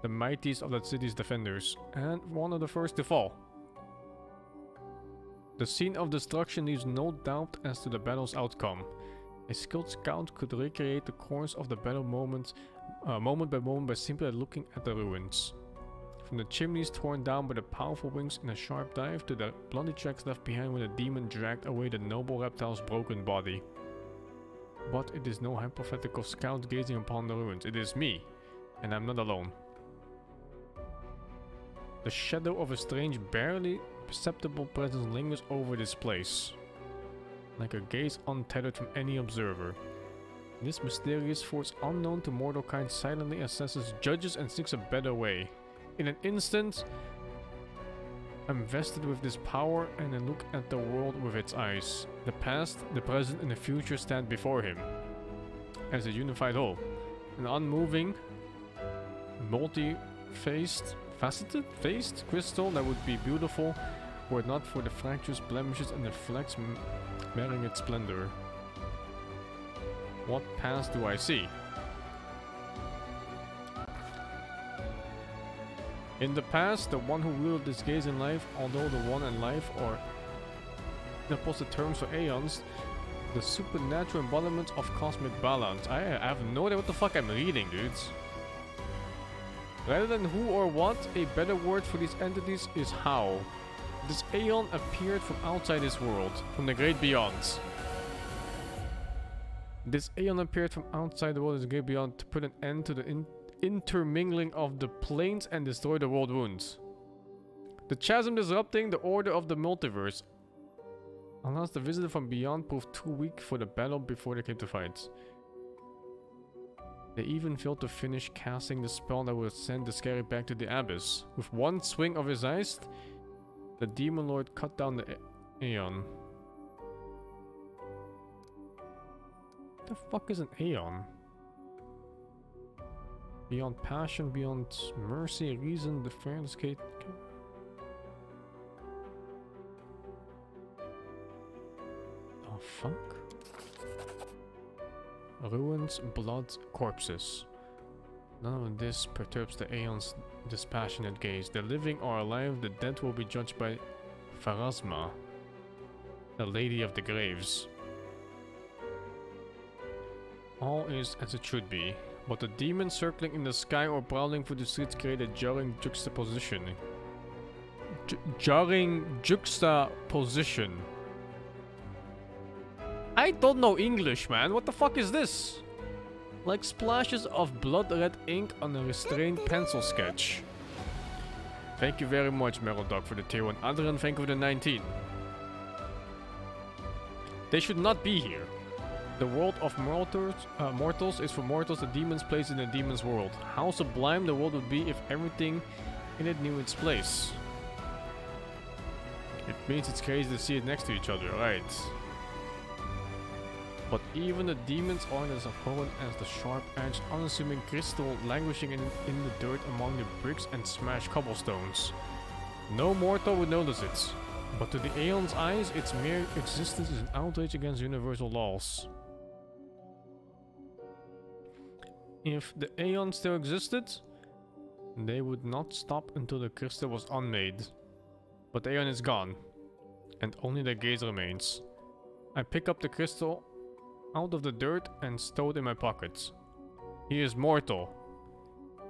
the mightiest of that city's defenders, and one of the first to fall. The scene of destruction leaves no doubt as to the battle's outcome. A skilled scout could recreate the course of the battle moment by moment by simply looking at the ruins. From the chimneys torn down by the powerful wings in a sharp dive to the bloody tracks left behind when the demon dragged away the noble reptile's broken body. But it is no hypothetical scout gazing upon the ruins, it is me, and I'm not alone. The shadow of a strange, barely perceptible presence lingers over this place, like a gaze untethered from any observer. This mysterious force unknown to mortal kind silently assesses, judges, and seeks a better way. In an instant, I'm vested with this power and I look at the world with its eyes. The past, the present, and the future stand before him as a unified whole. An unmoving, multi-faced, faceted-faced crystal that would be beautiful were it not for the fractures, blemishes, and the flecks marring its splendor. What past do I see? In the past, the one who wielded this gaze in life, although the one in life, or in opposite terms for aeons, the supernatural embodiment of cosmic balance. I have no idea what the fuck I'm reading, dudes. Rather than who or what, a better word for these entities is how. This aeon appeared from outside this world, from the great beyond. This aeon appeared from outside the world of the great beyond to put an end to the intermingling of the planes and destroy the world wounds. The chasm disrupting the order of the multiverse. Unless the visitor from beyond proved too weak for the battle before they came to fight. They even failed to finish casting the spell that would send the scary back to the abyss. With one swing of his eyes, the demon lord cut down the aeon. What the fuck is an aeon? Beyond passion, beyond mercy, reason, the fairness gate. fuck? Ruins, blood, corpses. None of this perturbs the Aeon's dispassionate gaze. The living are alive, the dead will be judged by Pharasma, the Lady of the Graves. All is as it should be, but the demons circling in the sky or prowling through the streets create a jarring juxtaposition. Jarring juxtaposition. I don't know English, man. What the fuck is this? Like splashes of blood red ink on a restrained pencil sketch. Thank you very much, Meryl Dog, for the tier 1. Adrian, thank you for the 19. They should not be here. The world of mortals is for mortals, the demons placed in the demons' world. How sublime the world would be if everything in it knew its place. It means it's crazy to see it next to each other, right? But even the demons aren't as abhorrent as the sharp-edged, unassuming crystal languishing in the dirt among the bricks and smashed cobblestones. No mortal would notice it, but to the Aeon's eyes, its mere existence is an outrage against universal laws. If the Aeon still existed, they would not stop until the crystal was unmade. But the Aeon is gone, and only the gaze remains. I pick up the crystal out of the dirt and stow it in my pockets. He is mortal,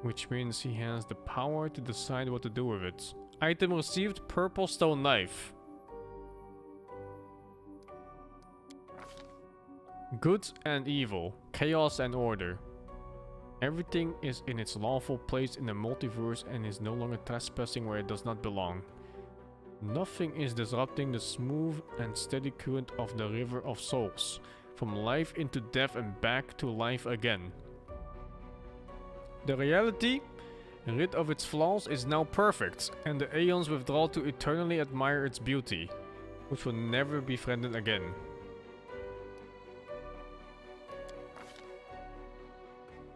which means he has the power to decide what to do with it. Item received, purple stone knife. Good and evil, chaos and order. Everything is in its lawful place in the multiverse and is no longer trespassing where it does not belong. Nothing is disrupting the smooth and steady current of the river of souls, from life into death and back to life again. The reality, rid of its flaws, is now perfect, and the Aeons withdraw to eternally admire its beauty, which will never be friended again.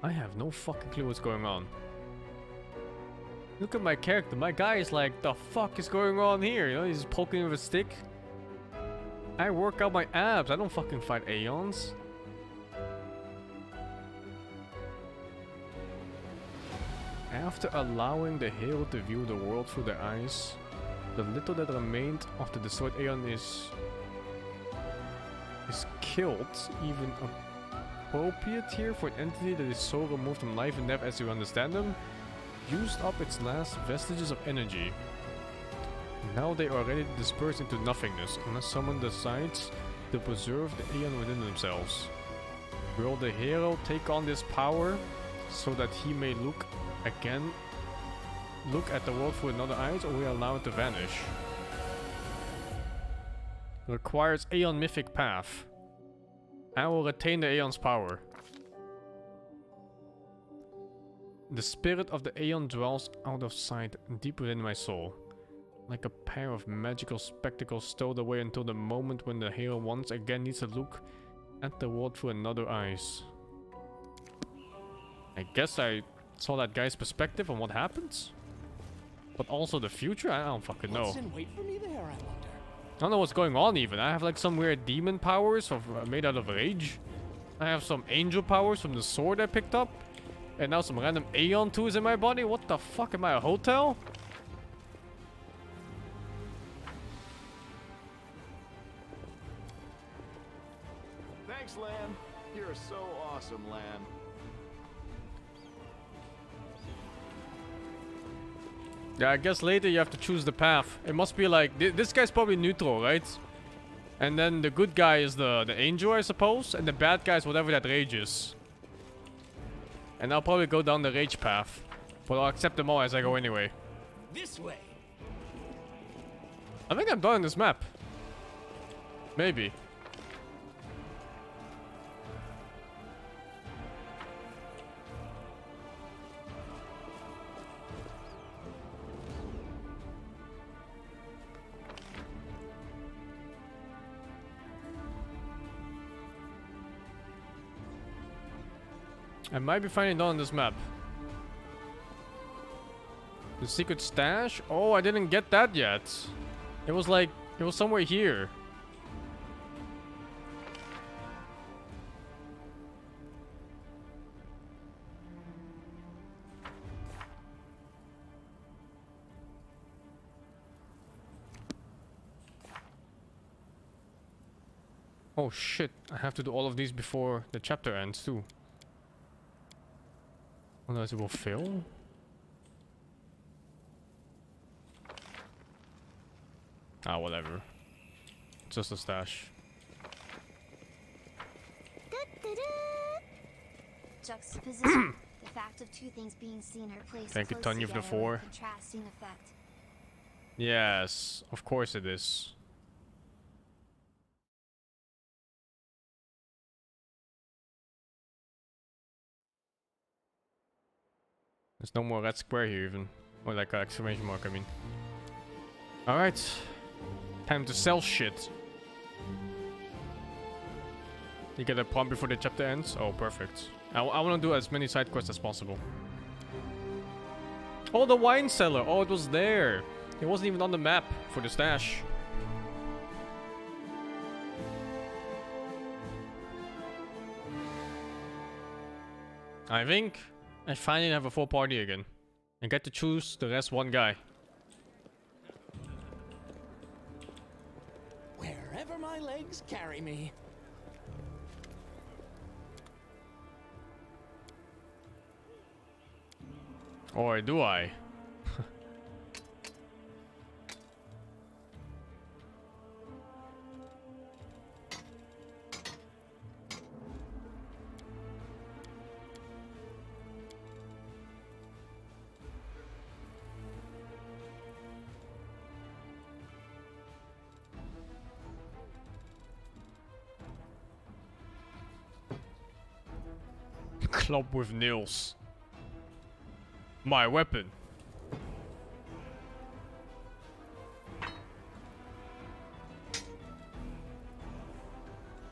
I have no fucking clue what's going on. Look at my character. My guy is like, the fuck is going on here? You know, he's poking with a stick. I work out my abs. I don't fucking fight Aeons. After allowing the hero to view the world through their eyes, the little that remained of the destroyed Aeon is killed. Even appropriate here for an entity that is so removed from life and death as you understand them, used up its last vestiges of energy. Now they are ready to disperse into nothingness, unless someone decides to preserve the Aeon within themselves. Will the hero take on this power so that he may look at the world through another eyes, or will we allow it to vanish? Requires Aeon Mythic Path. I will retain the Aeon's power. The spirit of the Aeon dwells out of sight, deep within my soul. Like a pair of magical spectacles stowed away until the moment when the hero once again needs to look at the world through another eyes. I guess I saw that guy's perspective on what happens? But also the future? I don't fucking know. What's in wait for me there, I wonder? I don't know what's going on even. I have like some weird demon powers made out of rage. I have some angel powers from the sword I picked up. And now some random Aeon tools in my body? What the fuck? Am I a hotel? Thanks, Lan. You're so awesome, Lan. Yeah, I guess later you have to choose the path. It must be like... This guy's probably neutral, right? And then the good guy is the angel, I suppose. And the bad guy is whatever that rage is. And I'll probably go down the rage path. But I'll accept them all as I go anyway. This way. I think I'm done in this map. Maybe. I might be finding it on this map. The secret stash? Oh, I didn't get that yet. It was like, it was somewhere here. Oh shit, I have to do all of these before the chapter ends too. Otherwise it will fail. Ah, whatever. Just a stash. Juxtaposition. The fact of two things being seen or placed Thank you, close Tanya, for the together 4. with contrasting effect. Yes, of course it is. There's no more red square here even. Or like an exclamation mark, I mean. Alright. Time to sell shit. You get a prompt before the chapter ends? Oh, perfect. I want to do as many side quests as possible. Oh, the wine cellar! Oh, it was there! It wasn't even on the map for the stash. I think I finally have a full party again. I get to choose the rest one guy. Wherever my legs carry me. Or do I? Club with nails. My weapon.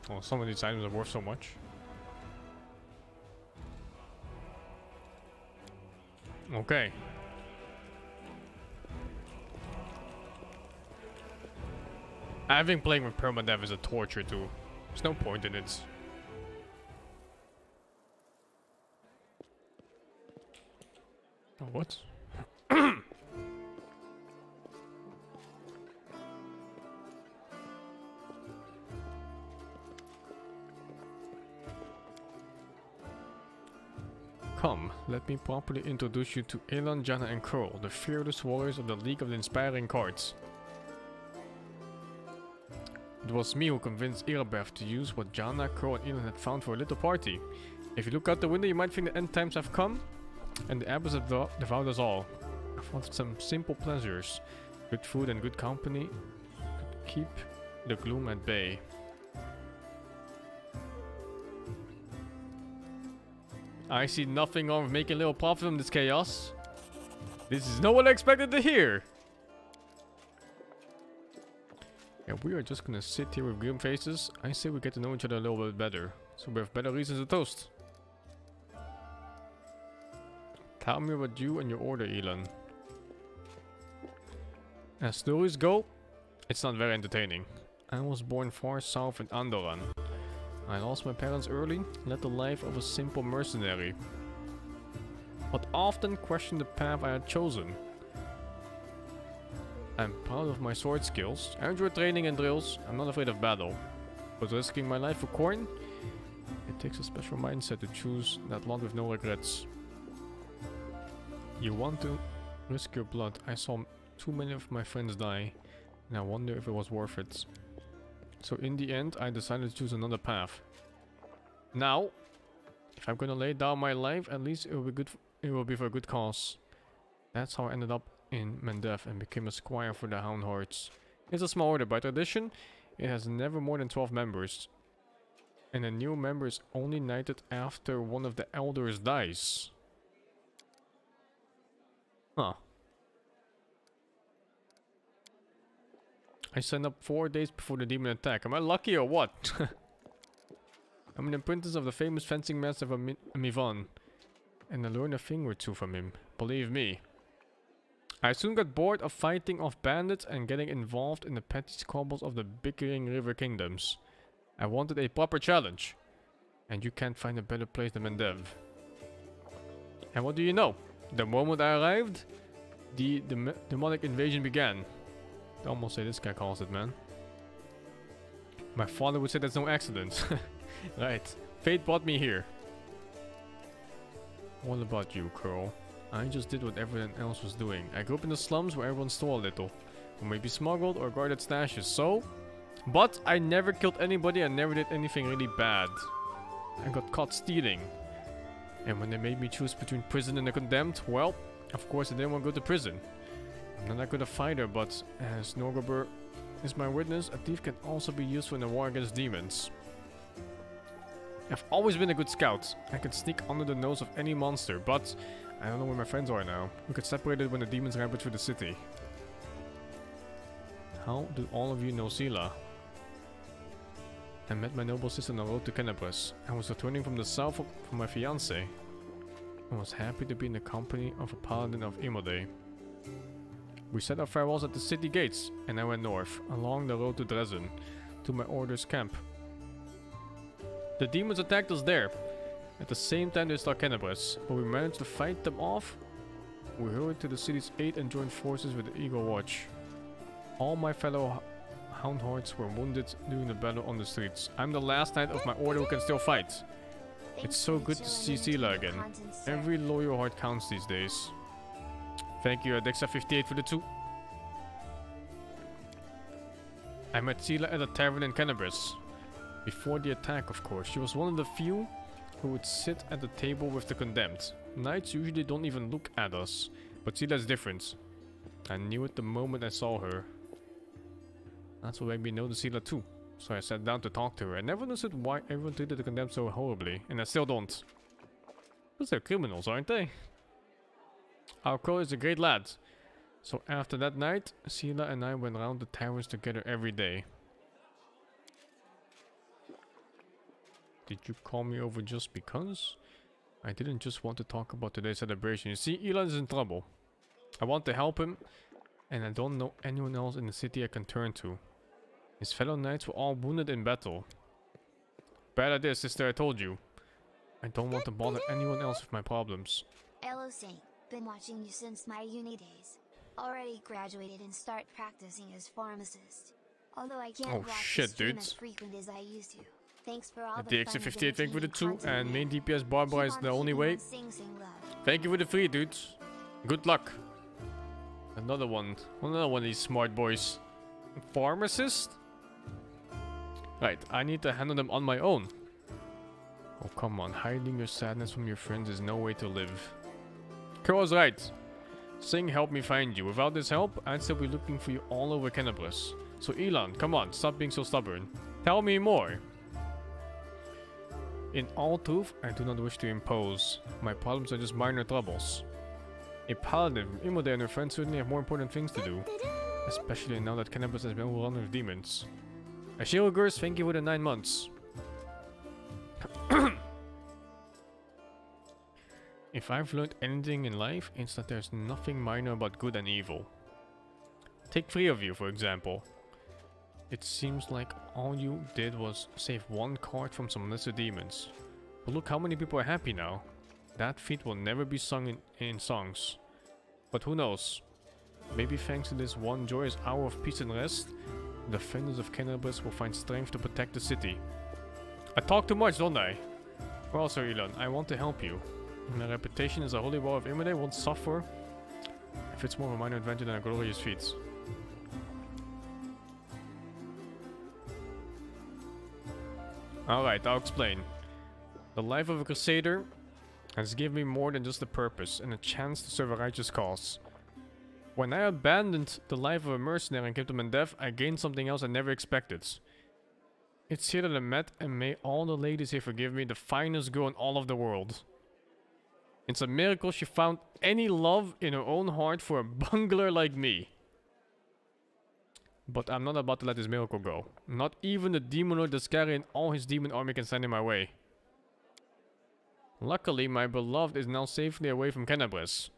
Oh, some of these items are worth so much. Okay. I think playing with permadeath is a torture too. There's no point in it. Oh, what? Come, let me properly introduce you to Elan, Jana and Curl, the fearless warriors of the League of the Inspiring Cards. It was me who convinced Irabeth to use what Jana, Curl and Elan had found for a little party. If you look out the window you might think the end times have come, and the abyss have devoured us all. I found some simple pleasures. Good food and good company could keep the gloom at bay. I see nothing wrong with making a little profit from this chaos. This is not what I expected to hear. Yeah, we are just gonna sit here with grim faces. I say we get to know each other a little bit better, so we have better reasons to toast. Tell me about you and your order, Elan. As stories go, it's not very entertaining. I was born far south in Andoran. I lost my parents early, led the life of a simple mercenary, but often questioned the path I had chosen. I'm proud of my sword skills, I enjoy training and drills, I'm not afraid of battle. But risking my life for coin? It takes a special mindset to choose that lot with no regrets. You want to risk your blood. I saw too many of my friends die, and I wonder if it was worth it. So in the end, I decided to choose another path. Now, if I'm gonna lay down my life, at least it will be good. It will be for a good cause. That's how I ended up in Mendev and became a squire for the Hound Hordes. It's a small order. By tradition, it has never more than 12 members, and a new member is only knighted after one of the elders dies. Huh. I signed up 4 days before the demon attack. Am I lucky or what? I'm an apprentice of the famous fencing master of Mivan, and I learned a thing or two from him. Believe me. I soon got bored of fighting off bandits and getting involved in the petty squabbles of the bickering river kingdoms. I wanted a proper challenge, and you can't find a better place than Mendev. And what do you know? The moment I arrived, the demonic invasion began. I almost say this guy calls it, man. My father would say that's no accident. Right. Fate brought me here. What about you, Curl? I just did what everyone else was doing. I grew up in the slums where everyone stole a little. Or maybe smuggled or guarded stashes. So? But I never killed anybody and never did anything really bad. I got caught stealing. And when they made me choose between prison and the condemned, well, of course I didn't want to go to prison. I'm not that good a fighter, but as Norgober is my witness, a thief can also be useful in a war against demons. I've always been a good scout. I can sneak under the nose of any monster, but I don't know where my friends are now. We got separated when the demons rampaged through the city. How do all of you know Sila? I met my noble sister on the road to Kenabres. I was returning from the south for my fiancé. I was happy to be in the company of a paladin of Imode. We said our farewells at the city gates, and I went north, along the road to Dresden, to my order's camp. The demons attacked us there. At the same time they struck Kenabres, but we managed to fight them off. We hurried to the city's aid and joined forces with the Eagle Watch. All my fellow houndhords were wounded during the battle on the streets. I'm the last knight of my order who can still fight. It's so good to see Sila again. Every loyal heart counts these days. Thank you, Dexa58 for the 2. I met Sila at a tavern in Kenabres. Before the attack, of course. She was one of the few who would sit at the table with the condemned. Knights usually don't even look at us, but Sila's different. I knew it the moment I saw her. That's what made me know the Sila too. So I sat down to talk to her. I never understood why everyone treated the condemned so horribly, and I still don't. Because they're criminals, aren't they? Our Crow is a great lad. So after that night, Sila and I went around the taverns together every day. Did you call me over just because? I didn't just want to talk about today's celebration. You see, Elon is in trouble. I want to help him, and I don't know anyone else in the city I can turn to. His fellow knights were all wounded in battle. Bad idea, sister, I told you. I don't want to bother anyone else with my problems. Hello, Saint. Been watching you since my uni days. Already graduated and start practicing as pharmacist. Although I can't watch the stream as frequent as I used to. Thanks for all the DX58, thank you for the 2, and main DPS Barbara is the only way. Thank you for the 3, dudes. Good luck. Another one of these smart boys. Pharmacist? Right, I need to handle them on my own. Oh, come on, hiding your sadness from your friends is no way to live. Carol's right. Sing helped me find you. Without this help, I'd still be looking for you all over Kenabres. So Elon, come on, stop being so stubborn. Tell me more. In all truth, I do not wish to impose. My problems are just minor troubles. A paladin, Imode and her friends certainly have more important things to do. Especially now that Kenabres has been overrun with demons. Ashilogurs, thank you for the 9 months. If I've learned anything in life, it's that there's nothing minor about good and evil. Take 3 of you, for example. It seems like all you did was save 1 card from some lesser demons. But look how many people are happy now. That feat will never be sung in songs. But who knows? Maybe thanks to this one joyous hour of peace and rest, the defenders of Kenabres will find strength to protect the city. I talk too much, don't I? Well, Sir Elon, I want to help you. My reputation as a holy war of Imode won't suffer if it's more of a minor adventure than a glorious feat. Alright, I'll explain. The life of a crusader has given me more than just a purpose and a chance to serve a righteous cause. When I abandoned the life of a mercenary and came to Mendev, I gained something else I never expected. It's here that I met, and may all the ladies here forgive me, the finest girl in all of the world. It's a miracle she found any love in her own heart for a bungler like me. But I'm not about to let this miracle go. Not even the demon lord Descari and all his demon army can stand in my way. Luckily, my beloved is now safely away from Kenabres.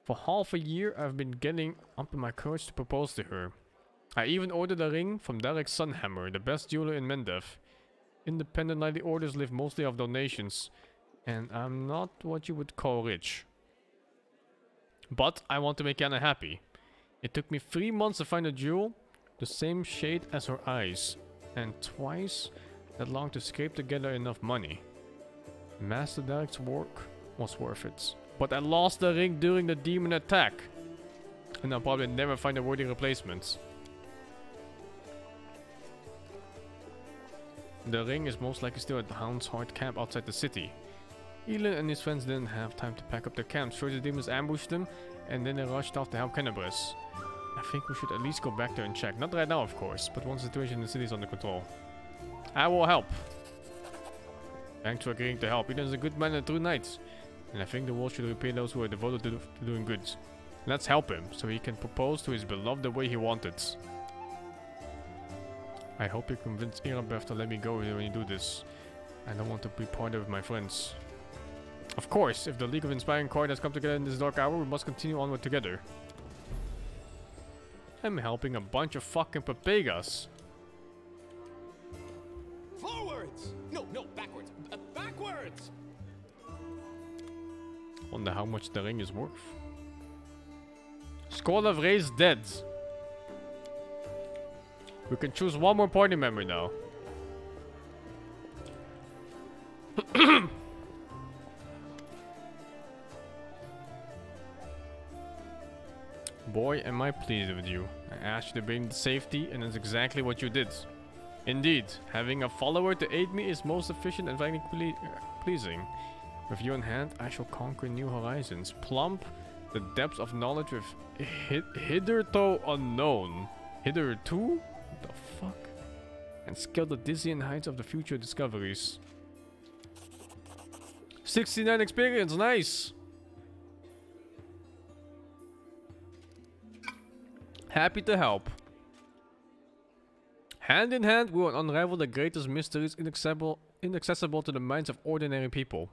For half a year, I've been getting up in my courage to propose to her. I even ordered a ring from Derek Sunhammer, the best jeweler in Mendev. Independent knighty orders live mostly off donations, and I'm not what you would call rich. But I want to make Yana happy. It took me 3 months to find a jewel, the same shade as her eyes, and twice that long to scrape together enough money. Master Derek's work was worth it. But I lost the ring during the demon attack. And I'll probably never find a worthy replacement. The ring is most likely still at the Hound's Heart camp outside the city. Elin and his friends didn't have time to pack up their camps. First the demons ambushed them, and then they rushed off to help Cannabis. I think we should at least go back there and check. Not right now, of course, but once the situation in the city is under control. I will help. Thanks for agreeing to help. Elin is a good man and a true knight. And I think the world should repay those who are devoted to doing good. Let's help him, so he can propose to his beloved the way he wanted. I hope you convince Irabeth to let me go when you do this. I don't want to be part of my friends. Of course, if the League of Inspiring Court has come together in this dark hour, we must continue onward together. I'm helping a bunch of fucking papegas. Forwards! No, backwards. Backwards! Wonder how much the ring is worth. Skull of raised dead. We can choose one more party member now. Boy, am I pleased with you. I asked you to bring safety, and that's exactly what you did. Indeed, having a follower to aid me is most efficient and very pleasing. With you in hand, I shall conquer new horizons. Plump the depths of knowledge with hitherto unknown. Hitherto? What the fuck? And scale the dizzying heights of the future discoveries. 69 experience, nice! Happy to help. Hand in hand, we will unravel the greatest mysteries inaccessible to the minds of ordinary people.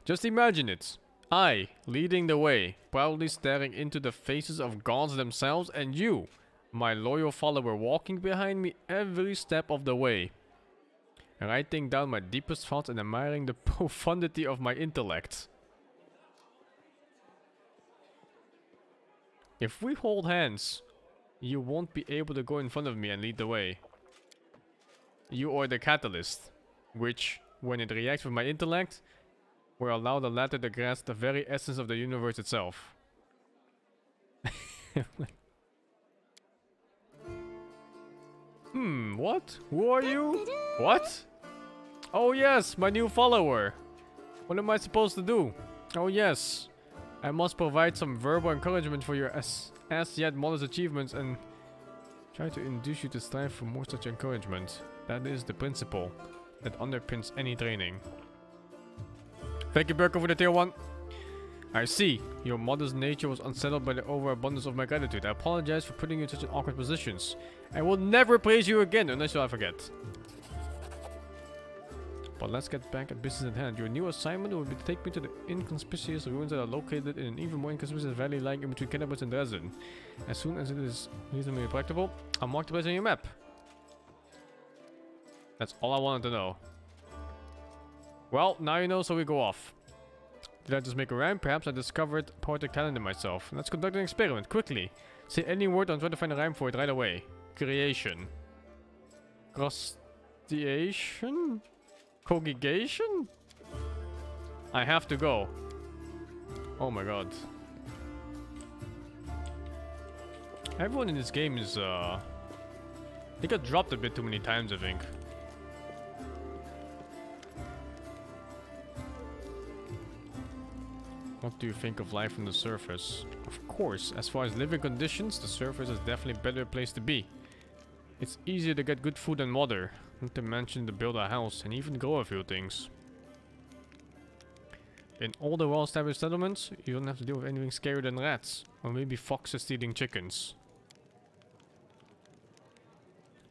Just imagine it. I, leading the way, proudly staring into the faces of gods themselves, and you, my loyal follower, walking behind me every step of the way. Writing down my deepest thoughts and admiring the profundity of my intellect. If we hold hands, you won't be able to go in front of me and lead the way. You are the catalyst, which, when it reacts with my intellect, will allow the latter to grasp the very essence of the universe itself. What? Who are you? What? Oh yes, my new follower. What am I supposed to do? Oh yes, I must provide some verbal encouragement for your as yet modest achievements and try to induce you to strive for more such encouragement. That is the principle that underpins any training. Thank you, Berko, for the tier 1. I see. Your modest nature was unsettled by the overabundance of my gratitude. I apologize for putting you in such an awkward positions. I will never praise you again unless I forget. But let's get back at business at hand. Your new assignment will be to take me to the inconspicuous ruins that are located in an even more inconspicuous valley lying in between Cannabis and Dresden. As soon as it is reasonably practicable, I'll mark the place on your map. That's all I wanted to know. Well, now you know, so we go off. Did I just make a rhyme? Perhaps I discovered poetic talent in myself. Let's conduct an experiment, quickly. Say any word and try to find a rhyme for it right away. Creation. Crustiation? Congregation? I have to go. Oh my god. Everyone in this game is, they got dropped a bit too many times, I think. What do you think of life on the surface? Of course, as far as living conditions, the surface is definitely a better place to be. It's easier to get good food and water, not to mention to build a house and even grow a few things. In all the well-established settlements, you don't have to deal with anything scarier than rats, or maybe foxes stealing chickens.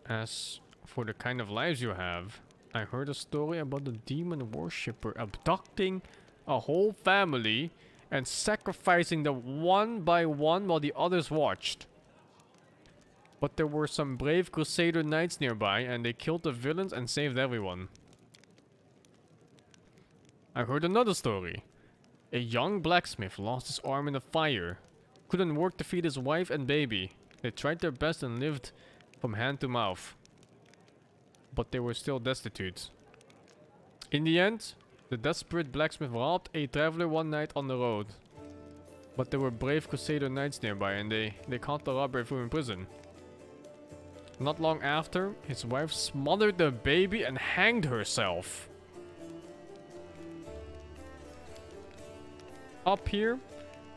As for the kind of lives you have, I heard a story about a demon worshipper abducting a whole family and sacrificing them one by one while the others watched. But there were some brave crusader knights nearby and they killed the villains and saved everyone. I heard another story. A young blacksmith lost his arm in a fire. Couldn't work to feed his wife and baby. They tried their best and lived from hand to mouth. but they were still destitute. In the end, the desperate blacksmith robbed a traveler one night on the road. But there were brave Crusader knights nearby and they caught the robber and threw him in prison. Not long after, his wife smothered the baby and hanged herself. Up here,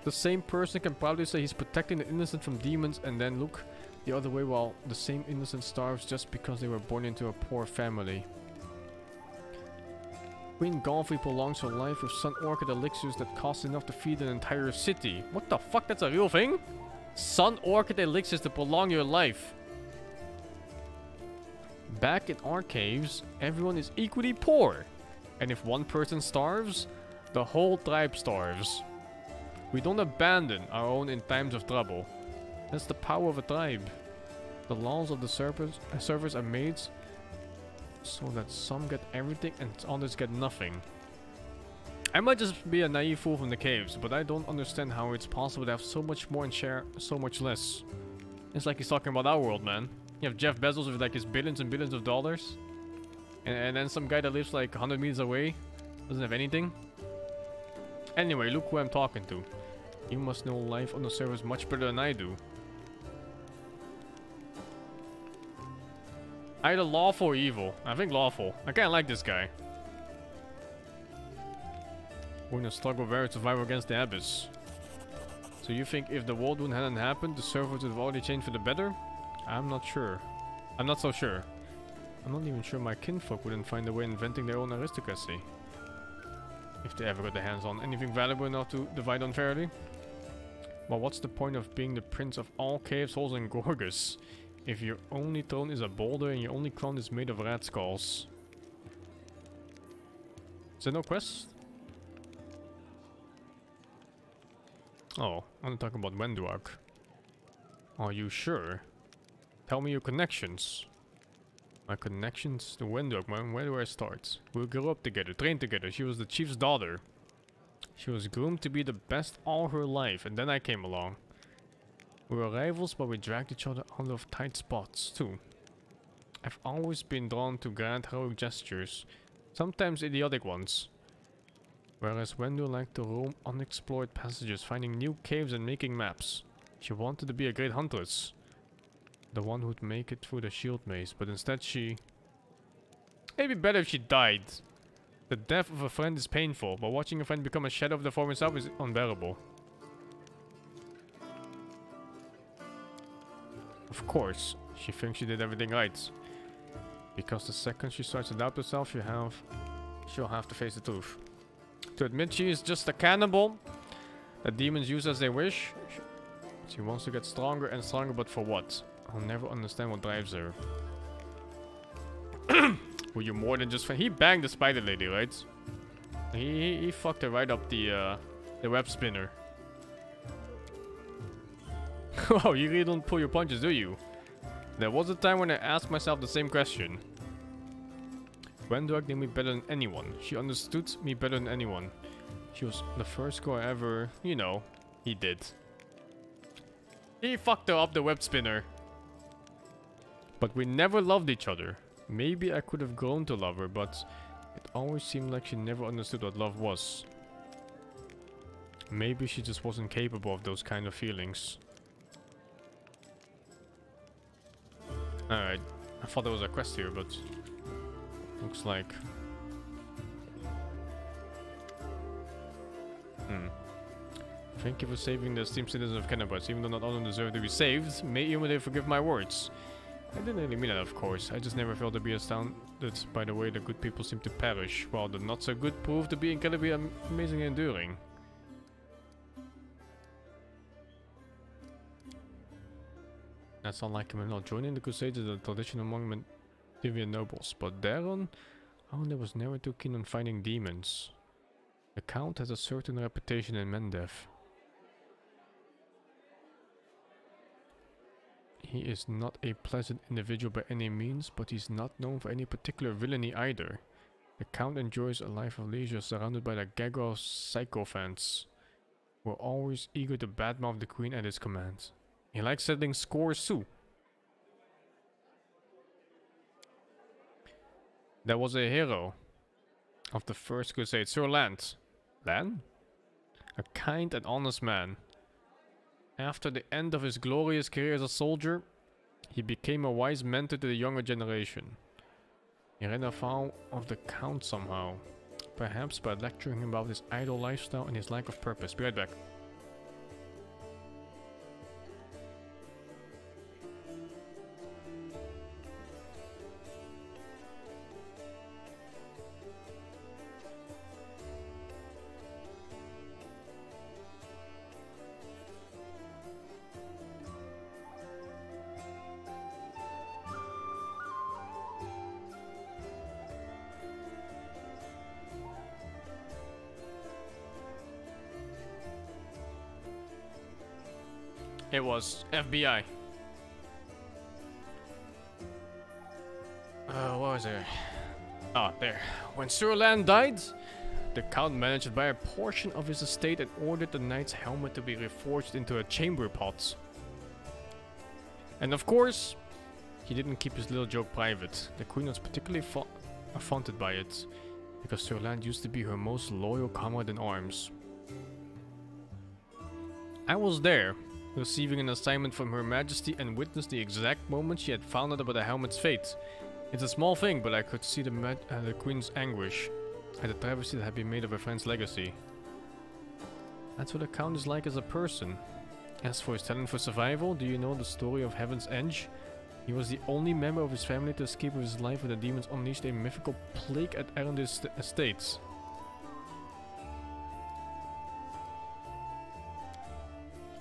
the same person can proudly say he's protecting the innocent from demons and then look the other way while the same innocent starves just because they were born into a poor family. Queen Golfy prolongs her life with sun orchid elixirs that cost enough to feed an entire city. What the fuck? That's a real thing? Sun orchid elixirs to prolong your life. Back in our caves, everyone is equally poor. And if one person starves, the whole tribe starves. We don't abandon our own in times of trouble. That's the power of a tribe. The laws of the servers are made so that some get everything and others get nothing. I might just be a naive fool from the caves, but I don't understand how it's possible to have so much more and share so much less. It's like he's talking about our world, man. You have Jeff Bezos with like his billions and billions of dollars. And then some guy that lives like 100 meters away doesn't have anything. Anyway, look who I'm talking to. You must know life on the servers much better than I do. Either lawful or evil. I think lawful. I kinda like this guy. We're in a struggle very survival against the abyss. So you think if the world wound hadn't happened, the servers would have already changed for the better? I'm not sure. I'm not so sure. I'm not even sure my kinfolk wouldn't find a way inventing their own aristocracy. If they ever got their hands on anything valuable enough to divide unfairly. Well, what's the point of being the prince of all caves, holes and gorges if your only throne is a boulder and your only crown is made of rat skulls? Is there no quest? Oh, I want to talk about Wenduag. Are you sure? Tell me your connections. My connections to Wenduag, man. Where do I start? We grew up together, trained together. She was the chief's daughter. She was groomed to be the best all her life, and then I came along. We were rivals, but we dragged each other out of tight spots, too. I've always been drawn to grand heroic gestures, sometimes idiotic ones. Whereas Wendu liked to roam unexplored passages, finding new caves and making maps. She wanted to be a great huntress. The one who'd make it through the shield maze, but instead she... It'd be better if she died. The death of a friend is painful, but watching a friend become a shadow of the former self is unbearable. Of course, she thinks she did everything right. Because the second she starts to doubt herself, she'll have to face the truth. To admit she is just a cannibal that demons use as they wish, she wants to get stronger and stronger, but for what? I'll never understand what drives her. Were you more than just... He banged the spider lady, right? He fucked her right up the web spinner. Wow, you really don't pull your punches, do you? There was a time when I asked myself the same question. Wenduag knew me better than anyone. She understood me better than anyone. She was the first girl I ever... You know, he did. He fucked her up the web spinner. But we never loved each other. Maybe I could have grown to love her, but it always seemed like she never understood what love was. Maybe she just wasn't capable of those kind of feelings. Alright, I thought there was a quest here, but looks like... Thank you for saving the esteemed citizens of Canabas, even though not all of them deserve to be saved. May you may forgive my words. I didn't really mean that, of course. I just never failed to be astounded by the way the good people seem to perish, while the not so good prove to be incredibly amazing and enduring. That's unlike him not joining the Crusades is a tradition among Mantivian nobles, but Daron, there was never too keen on fighting demons. The Count has a certain reputation in Mendev. He is not a pleasant individual by any means, but he's not known for any particular villainy either. The Count enjoys a life of leisure surrounded by the gaggle of sycophants, who are always eager to badmouth the Queen at his command. He likes settling scores too. There was a hero of the First Crusade, Sir Lan. Lan? A kind and honest man. After the end of his glorious career as a soldier, he became a wise mentor to the younger generation. He ran afoul of the Count somehow. Perhaps by lecturing him about his idle lifestyle and his lack of purpose. Be right back. It was FBI. What was it? Ah, there. When Sir Lan died, the Count managed to buy a portion of his estate and ordered the knight's helmet to be reforged into a chamber pot. And of course, he didn't keep his little joke private. The Queen was particularly affronted by it, because Sir Lan used to be her most loyal comrade in arms. I was there, receiving an assignment from Her Majesty, and witnessed the exact moment she had found out about the helmet's fate. It's a small thing, but I could see the Queen's anguish at the travesty that had been made of her friend's legacy. That's what the Count is like as a person. As for his talent for survival, do you know the story of Heaven's Edge? He was the only member of his family to escape with his life when the demons unleashed a mythical plague at Arundel's estates.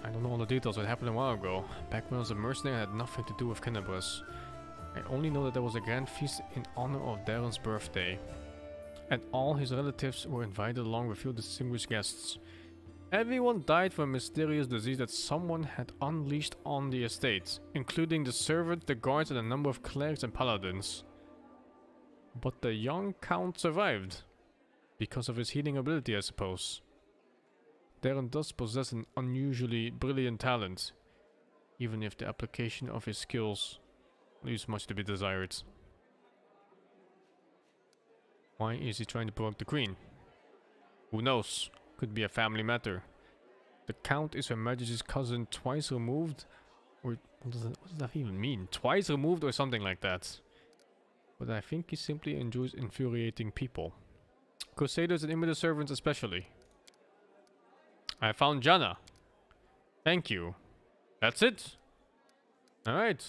I don't know all the details, it happened a while ago. Back when I was a mercenary, I had nothing to do with Canabras. I only know that there was a grand feast in honor of Darren's birthday. And all his relatives were invited along with few distinguished guests. Everyone died from a mysterious disease that someone had unleashed on the estate, including the servant, the guards, and a number of clerics and paladins. But the young Count survived. Because of his healing ability, I suppose. Darren does possess an unusually brilliant talent, even if the application of his skills leaves much to be desired. Why is he trying to provoke the Queen? Who knows? Could be a family matter. The Count is Her Majesty's cousin twice removed, or what does that even mean? Twice removed or something like that. But I think he simply enjoys infuriating people. Crusaders and immigrant servants especially. I found Jana. Thank you. That's it? Alright.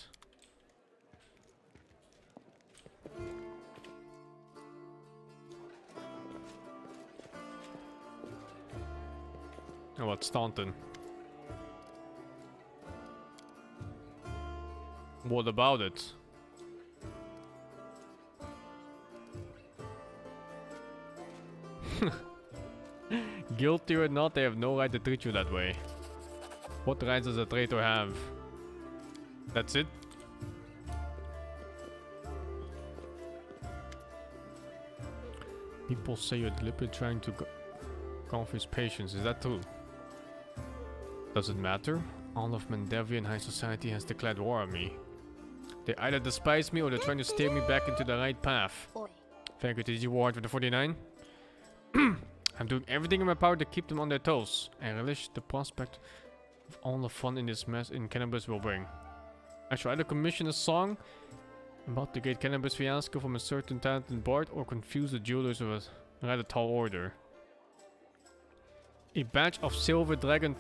Oh, what's Staunton? What about it? Guilty or not, they have no right to treat you that way. What rights does a traitor have? That's it? People say you're deliberately trying to confuse patience. Is that true? Does it matter? All of Mandavian high society has declared war on me. They either despise me or they're trying to steer me back into the right path. Thank you, TG Ward for the 49. I'm doing everything in my power to keep them on their toes. I relish the prospect of all the fun in this mess in Cannabis will bring. I shall either commission a song about the great Cannabis fiasco from a certain talented bard, or confuse the jewelers of a rather tall order. A batch of silver dragon